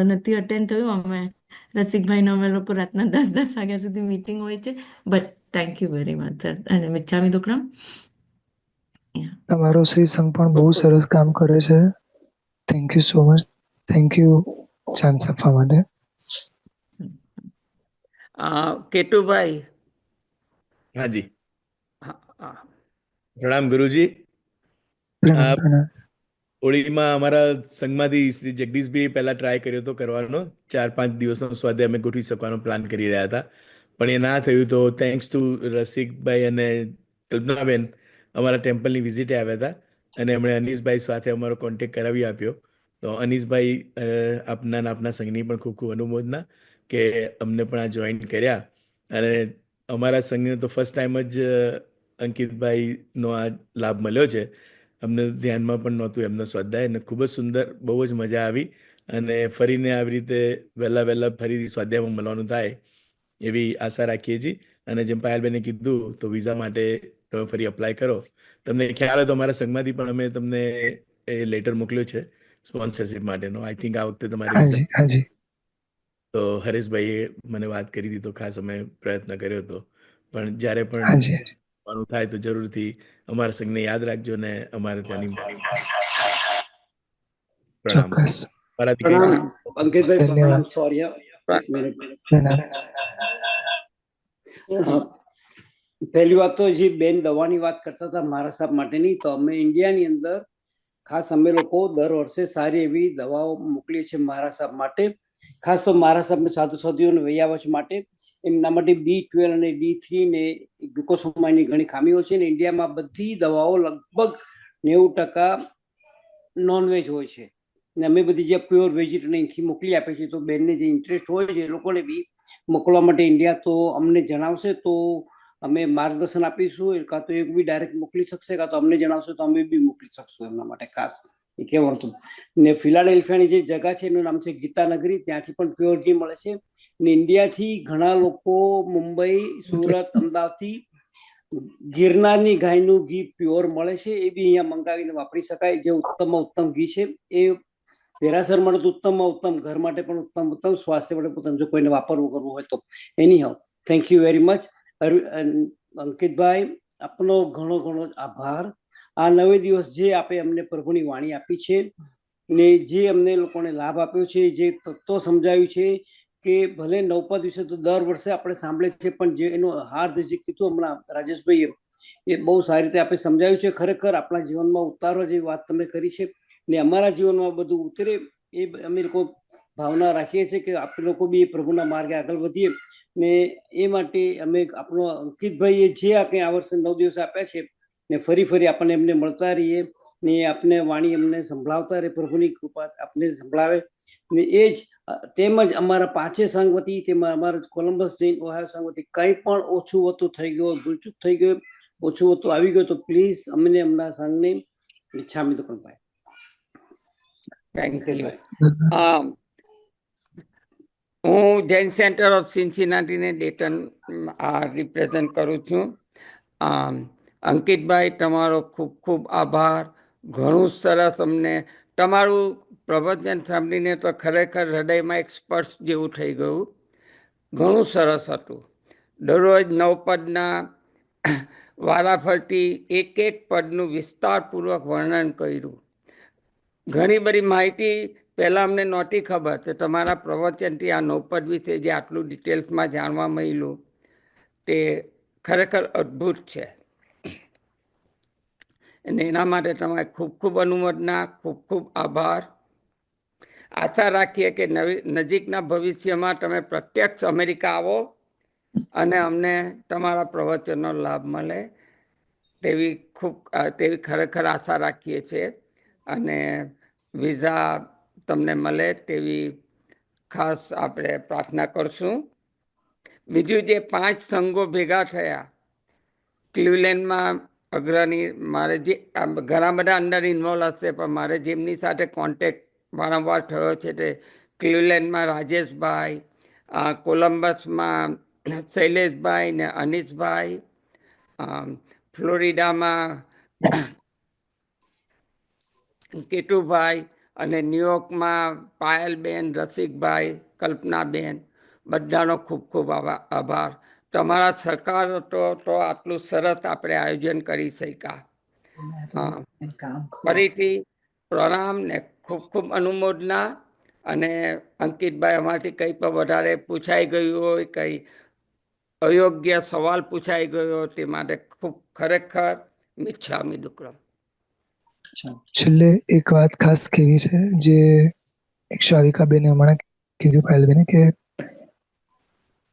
નથી અટેન્ડ થયું. અમે રસિકભાઈનો અમે લોકો રાતના 10 વાગ્યા સુધી મીટિંગ હોય છે, but thank you very much sir. અને મિચ્છામી દુક્કડમ. તમારો શ્રી સંઘ પણ બહુ સરસ કામ કરે છે. Thank you so much. Thank you chance આપવા માટે. કેતુભાઈ. હાજી, પ્રણામ ગુરુજી. હોળીમાં અમારા સંઘમાંથી શ્રી જગદીશભાઈ પહેલા ટ્રાય કર્યો હતો કરવાનો. 4-5 દિવસનો સ્વાધ્યાય અમે ગોઠવી શકવાનો પ્લાન કરી રહ્યા હતા, પણ એ ના થયું. તો થેન્ક્સ ટુ રસિકભાઈ અને કલ્પનાબેન અમારા ટેમ્પલની વિઝિટે આવ્યા હતા અને એમણે અનીશભાઈ સાથે અમારો કોન્ટેક્ટ કરાવી આપ્યો. તો અનીશભાઈ, આપના સંઘની પણ ખૂબ ખૂબ અનુમોદના કે અમને પણ આ જોઈન કર્યા. અને અમારા સંઘને તો ફર્સ્ટ ટાઈમ જ અંકિતભાઈનો આ લાભ મળ્યો છે. અમને ધ્યાનમાં પણ નહોતું એમનો સ્વાધ્યાય, અને ખૂબ જ સુંદર, બહુ જ મજા આવી. અને ફરીને આવી રીતે વહેલા ફરીથી સ્વાધ્યાયમાં મળવાનું થાય એવી આશા રાખીએ છીએ. અને જેમ પાયલબેને કીધું તો વિઝા માટે તમે ફરી અપ્લાય કરો. તમને ખ્યાલ હોય તો અમારા સંઘમાંથી પણ અમે તમને એ લેટર મોકલ્યો છે સ્પોન્સરશિપ માટેનો. આઈ થિંક આ વખતે તમારે વિઝા હાજી તો હરેશભાઈએ મને વાત કરી હતી તો ખાસ અમે પ્રયત્ન કર્યો હતો. પણ જ્યારે પણ હાજી જવાનું થાય તો જરૂરથી અમારા સંઘને યાદ રાખજો ને અમારે ત્યાંની પ્રણામ. ચોક્કસ. મારાથી પ્રણામ કંઈ અંકિતભાઈ, ધન્યવાદ. પ્રણામ. સોરી, એક મિનિટ. પ્રણામ. પહેલી વાત તો જે બેન દવાની વાત કરતા હતા મારા સાહેબ માટેની, તો અમે ઇન્ડિયાની અંદર ખાસ અમે લોકો દર વર્ષે સારી એવી દવાઓ મોકલીએ છીએ મારા સાહેબ માટે. ખાસ તો મારા સાહેબ સાધુ સાધુઓને વૈયાવચ માટે, એમના માટે B12 અને D3 ને ગ્લુકોસોમાઇનની ઘણી ખામીઓ છે. ને ઇન્ડિયામાં બધી દવાઓ લગભગ 90% નોનવેજ હોય છે. ને અમે બધી જે પ્યોર વેજીટેરિયનથી મોકલી આપે છે. તો બેનને જે ઇન્ટરેસ્ટ હોય છે એ લોકોને બી મોકલવા માટે ઇન્ડિયા તો અમને જણાવશે તો અમે માર્ગદર્શન આપીશું. કાં તો એક બી ડાયરેક્ટ મોકલી શકશે, કાં તો અમને જણાવશે તો અમે બી મોકલી શકશું એમના માટે ખાસ. એ કહેવાનું હતું. ને ફિલાડેલ્ફિયાની જે જગા છે એનું નામ છે ગીતાનગરી, ત્યાંથી પણ પ્યોર ઘી મળે છે. ને ઇન્ડિયાથી ઘણા લોકો મુંબઈ, સુરત, અમદાવાદથી ગિરનારની ગાયનું ઘી પ્યોર મળે છે. એ બી અહીંયા મંગાવીને વાપરી શકાય. જે ઉત્તમમાં ઉત્તમ ઘી છે એ દેરાસર માટે તો ઉત્તમમાં ઉત્તમ, ઘર માટે પણ ઉત્તમ, સ્વાસ્થ્ય માટે ઉત્તમ, જો કોઈને વાપરવું કરવું હોય તો. Anyhow thank you very much Ankitbhai, આપનો ઘણો ઘણો આભાર. આ 9 દિવસ જે આપે અમને પ્રભુની વાણી આપી છે ને જે અમને લોકોને લાભ આપ્યો છે, જે તત્વો સમજાવ્યું છે કે ભલે 9 દિવસે તો દર વર્ષે આપણે સાંભળે છે, પણ જે એનો હાર્દ જે કીધું હમણાં રાજેશભાઈએ, એ બહુ સારી રીતે આપણે સમજાવ્યું છે. ખરેખર આપણા જીવનમાં ઉતારવા જેવી વાત તમે કરી છે. ને અમારા જીવનમાં બધું ઉતરે એ અમે લોકો ભાવના રાખીએ છીએ કે આપણે લોકો બી પ્રભુના માર્ગે આગળ વધીએ. ને એ માટે અમે આપણો અંકિતભાઈએ જે આ કંઈ આ વર્ષે 9 દિવસ આપ્યા છે ને ફરી આપણને એમને મળતા રહીએ ને આપને વાણી એમને સંભળાવતા રહે. પ્રભુની કૃપા આપને સંભળાવે. ને એ જ તેમજ અમારા 5 સંઘ વતી, તેમાં અમારા કોલમ્બસ જૈન ઓહાયો સંઘ વતી કંઈ પણ ઓછું વતું થઈ ગયું, ભૂલચૂક થઈ ગયું, ઓછું વતું આવી ગયું તો પ્લીઝ અમને એમના સંઘને ઈચ્છામી તો પણ ભાઈ. Thank you. હું જૈન સેન્ટર ઓફ સિન્સિનાટીને ડેટન રિપ્રેઝન્ટ કરું છું. અંકિતભાઈ, તમારો ખૂબ ખૂબ આભાર. ઘણું સરસ અમને તમારું પ્રવચન સાંભળીને તો ખરેખર હૃદયમાં એક સ્પર્શ જેવું થઈ ગયું. ઘણું સરસ હતું. દરરોજ 9 પદના વારાફરતી એક પદનું વિસ્તારપૂર્વક વર્ણન કર્યું. ઘણી બધી માહિતી પહેલાં અમને નહોતી ખબર, તો તમારા પ્રવચનથી આ 9 પદ વિશે જે આટલું ડિટેલ્સમાં જાણવા મળ્યું તે ખરેખર અદ્ભુત છે. અને એના માટે તમારે ખૂબ ખૂબ અનુમોદના, ખૂબ ખૂબ આભાર. આશા રાખીએ કે નજીકના ભવિષ્યમાં તમે પ્રત્યક્ષ અમેરિકા આવો અને અમને તમારા પ્રવચનનો લાભ મળે તેવી ખરેખર આશા રાખીએ છીએ. અને વિઝા તમને મળે તેવી ખાસ આપણે પ્રાર્થના કરશું. બીજું, જે 5 સંઘો ભેગા થયા ક્લિવલેન્ડમાં અગ્રણી, મારે જે ઘણા બધા અંદર ઇન્વોલ્વ હશે, પણ મારે જેમની સાથે કોન્ટેક્ટ વારંવાર થયો છે તે ક્લિવલેન્ડમાં રાજેશભાઈ, કોલમ્બસમાં શૈલેષભાઈ ને અનીશભાઈ, ફ્લોરિડામાં કેતુભાઈ અને ન્યુયોર્કમાં પાયલબેન, રસિકભાઈ, કલ્પનાબેન, બધાનો ખૂબ ખૂબ આભાર. તમારા સહકાર હતો તો આટલું સરસ આપણે આયોજન કરી શક્યા. ફરીથી પ્રણામ ને ખૂબ ખૂબ અનુમોદના. અને અંકિતભાઈ, અમારાથી કંઈ પણ વધારે પૂછાઈ ગયું હોય, કંઈ અયોગ્ય સવાલ પૂછાઈ ગયો તે માટે ખૂબ ખરેખર મિચ્છામી દુક્કડમ. છેલ્લે એક વાત ખાસ કહેવી છે, જે એક શાવિકાબેને હમણાં કીધું પાયલબેને, કે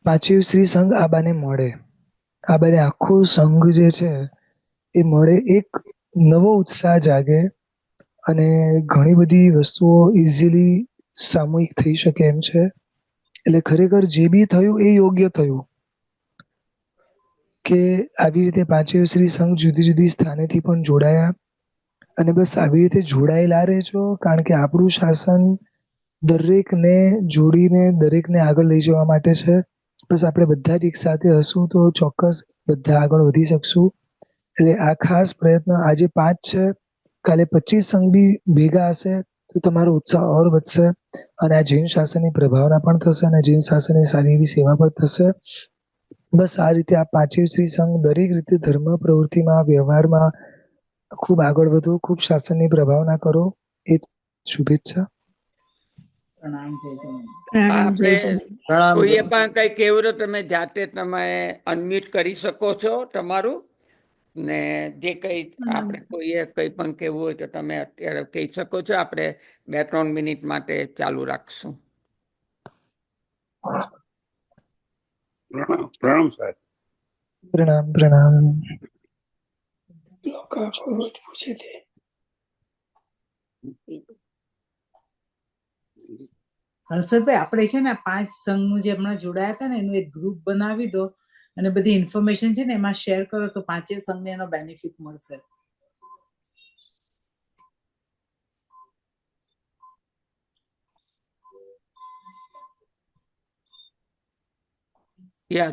પાંચેય શ્રી સંઘ આબાને મળે. આબાને આખો સંઘ જે છે એ મળે, એક નવો ઉત્સાહ જાગે અને ઘણી બધી વસ્તુઓ ઇઝીલી સામૂહિક થઈ શકે એમ છે. એટલે ખરેખર જે બી થયું એ યોગ્ય થયું કે આવી રીતે પાંચેય શ્રી સંઘ જુદી જુદી સ્થાનેથી પણ જોડાયા. અને બસ આવી રીતે જોડાયેલા રહેજો, કારણ કે આપણું શાસન દરેકને જોડીને દરેકને આગળ લઈ જવા માટે છે. બસ આપણે બધા જ એક સાથે હશું તો ચોક્કસ બધા આગળ વધી શકશું. એટલે આ ખાસ પ્રયત્ન આજે 5 છે, કાલે 25 સંઘ બી ભેગા હશે તો તમારો ઉત્સાહ ઓર વધશે અને આ જૈન શાસનની પ્રભાવના પણ થશે અને જૈન શાસનની સારી એવી સેવા પણ થશે. બસ આ રીતે આ 5 શ્રી સંઘ દરેક રીતે ધર્મ પ્રવૃત્તિમાં વ્યવહારમાં ખૂબ આગળ વધો, ખૂબ શાસનની પ્રભાવના કરો. એ શુભેચ્છા. પ્રણામ જય જય. પ્રણામ જય આપણે જય. પ્રણામ કોઈએ પણ કઈ કહેવું તો તમે જાતે તમે અનમ્યુટ કરી શકો છો તમારું, ને જે કઈ આપણે કોઈએ કઈ પણ કહેવું હોય તો તમે અત્યારે કહી શકો છો. આપણે 2-3 મિનિટ માટે ચાલુ રાખશું. પ્રણામ સાહેબ. પ્રણામ પ્રણામ. રોજ પૂછે તે હર્ષદભાઈ આપણે છે ને 5 સંઘનું જે હમણાં જોડાયા હતા ને એનું એક ગ્રુપ બનાવી દો અને બધી ઇન્ફોર્મેશન છે ને એમાં શેર કરો તો 5 સંઘને એનો બેનિફિટ મળશે.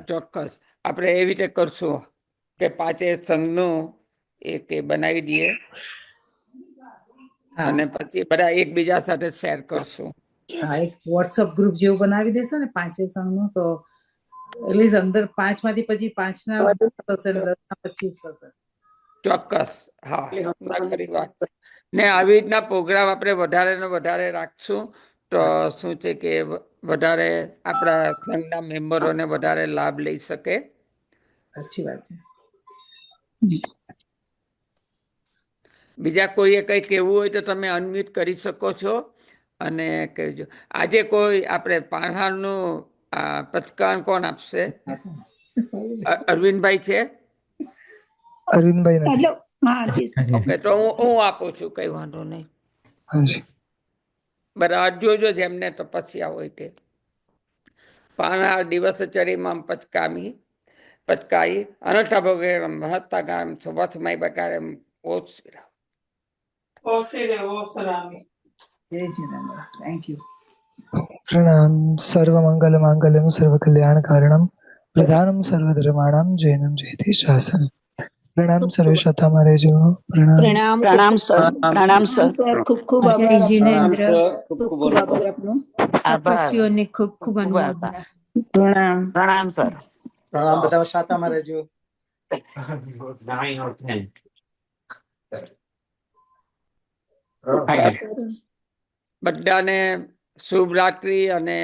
ચોક્કસ આપણે એવી રીતે કરશું કે 5 સંઘનું એક બનાવી દઈએ અને પછી બધા એકબીજા સાથે શેર કરશું. હા, એક વોટ્સઅપ ગ્રુપ જેવું બનાવી દેશો ને 5 સંઘનું તો એટલીસ્ટ અંદર 5 માંથી પછી 5 ના 10 થશે ને 10 ના 25 થશે. ચોક્કસ. હા, ખરી વાત. ને આવી રીતના પ્રોગ્રામ આપણે વધારે ને વધારે રાખશું તો શું છે કે વધારે આપણા સંઘના મેમ્બરોને વધારે લાભ લઈ શકે. સાચી વાત છે. બીજા કોઈએ કઈ કહેવું હોય તો તમે અનમ્યુટ કરી શકો છો અને કહેજો. આજે કોઈ આપણે પારહારનું પચકાન કોણ આપશે? અરવિંદભાઈ છે? અરવિંદભાઈ નથી. ઓકે, તો હું આપું છું, કઈ વાંધો નહીં. હાજી. બરાબર, જોજો જેમને તપસ્યા હોય તે. પારહાર દિવસ ચરીમાં પચકાઈ અનઠ ભોગે મહત્તા ગામ સુવત્મય બકારે ઓછ થેન્ક યુ. પ્રણામ. સર્વમંગલ માંગલ્યમ સર્વકલ્યાણ કારણમ પ્રધાનમ સર્વધર્માણામ જૈનમ જયતિ શાસન. પ્રણામ સર્વે શ્રોતા મારે જો. પ્રણામ. પ્રણામ સર. પ્રણામ સર. ખૂબ ખૂબ આભાર. જય જિનેન્દ્ર. ખૂબ ખૂબ આભાર આપનો. તપસ્વીઓને ખૂબ ખૂબ અનુમોદના. પ્રણામ. પ્રણામ સર. પ્રણામ. બધા શાતામાં રહેજો. બધાને શુભ રાત્રિ અને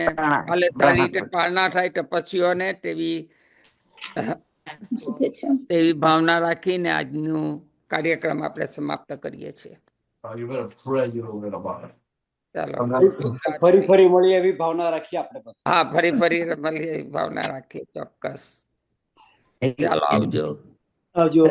કાલે સારી રીતે પારણા થાય તપસ્વીઓને તેવી ભાવના રાખીને આજનું કાર્યક્રમ આપણે સમાપ્ત કરીએ છીએ. ફરી ફરી મળીએ એવી ભાવના રાખીએ આપણે. હા, ફરી ફરી મળીએ એવી ભાવના રાખીએ. ચોક્કસ. ચાલો, આવજો. આવજો.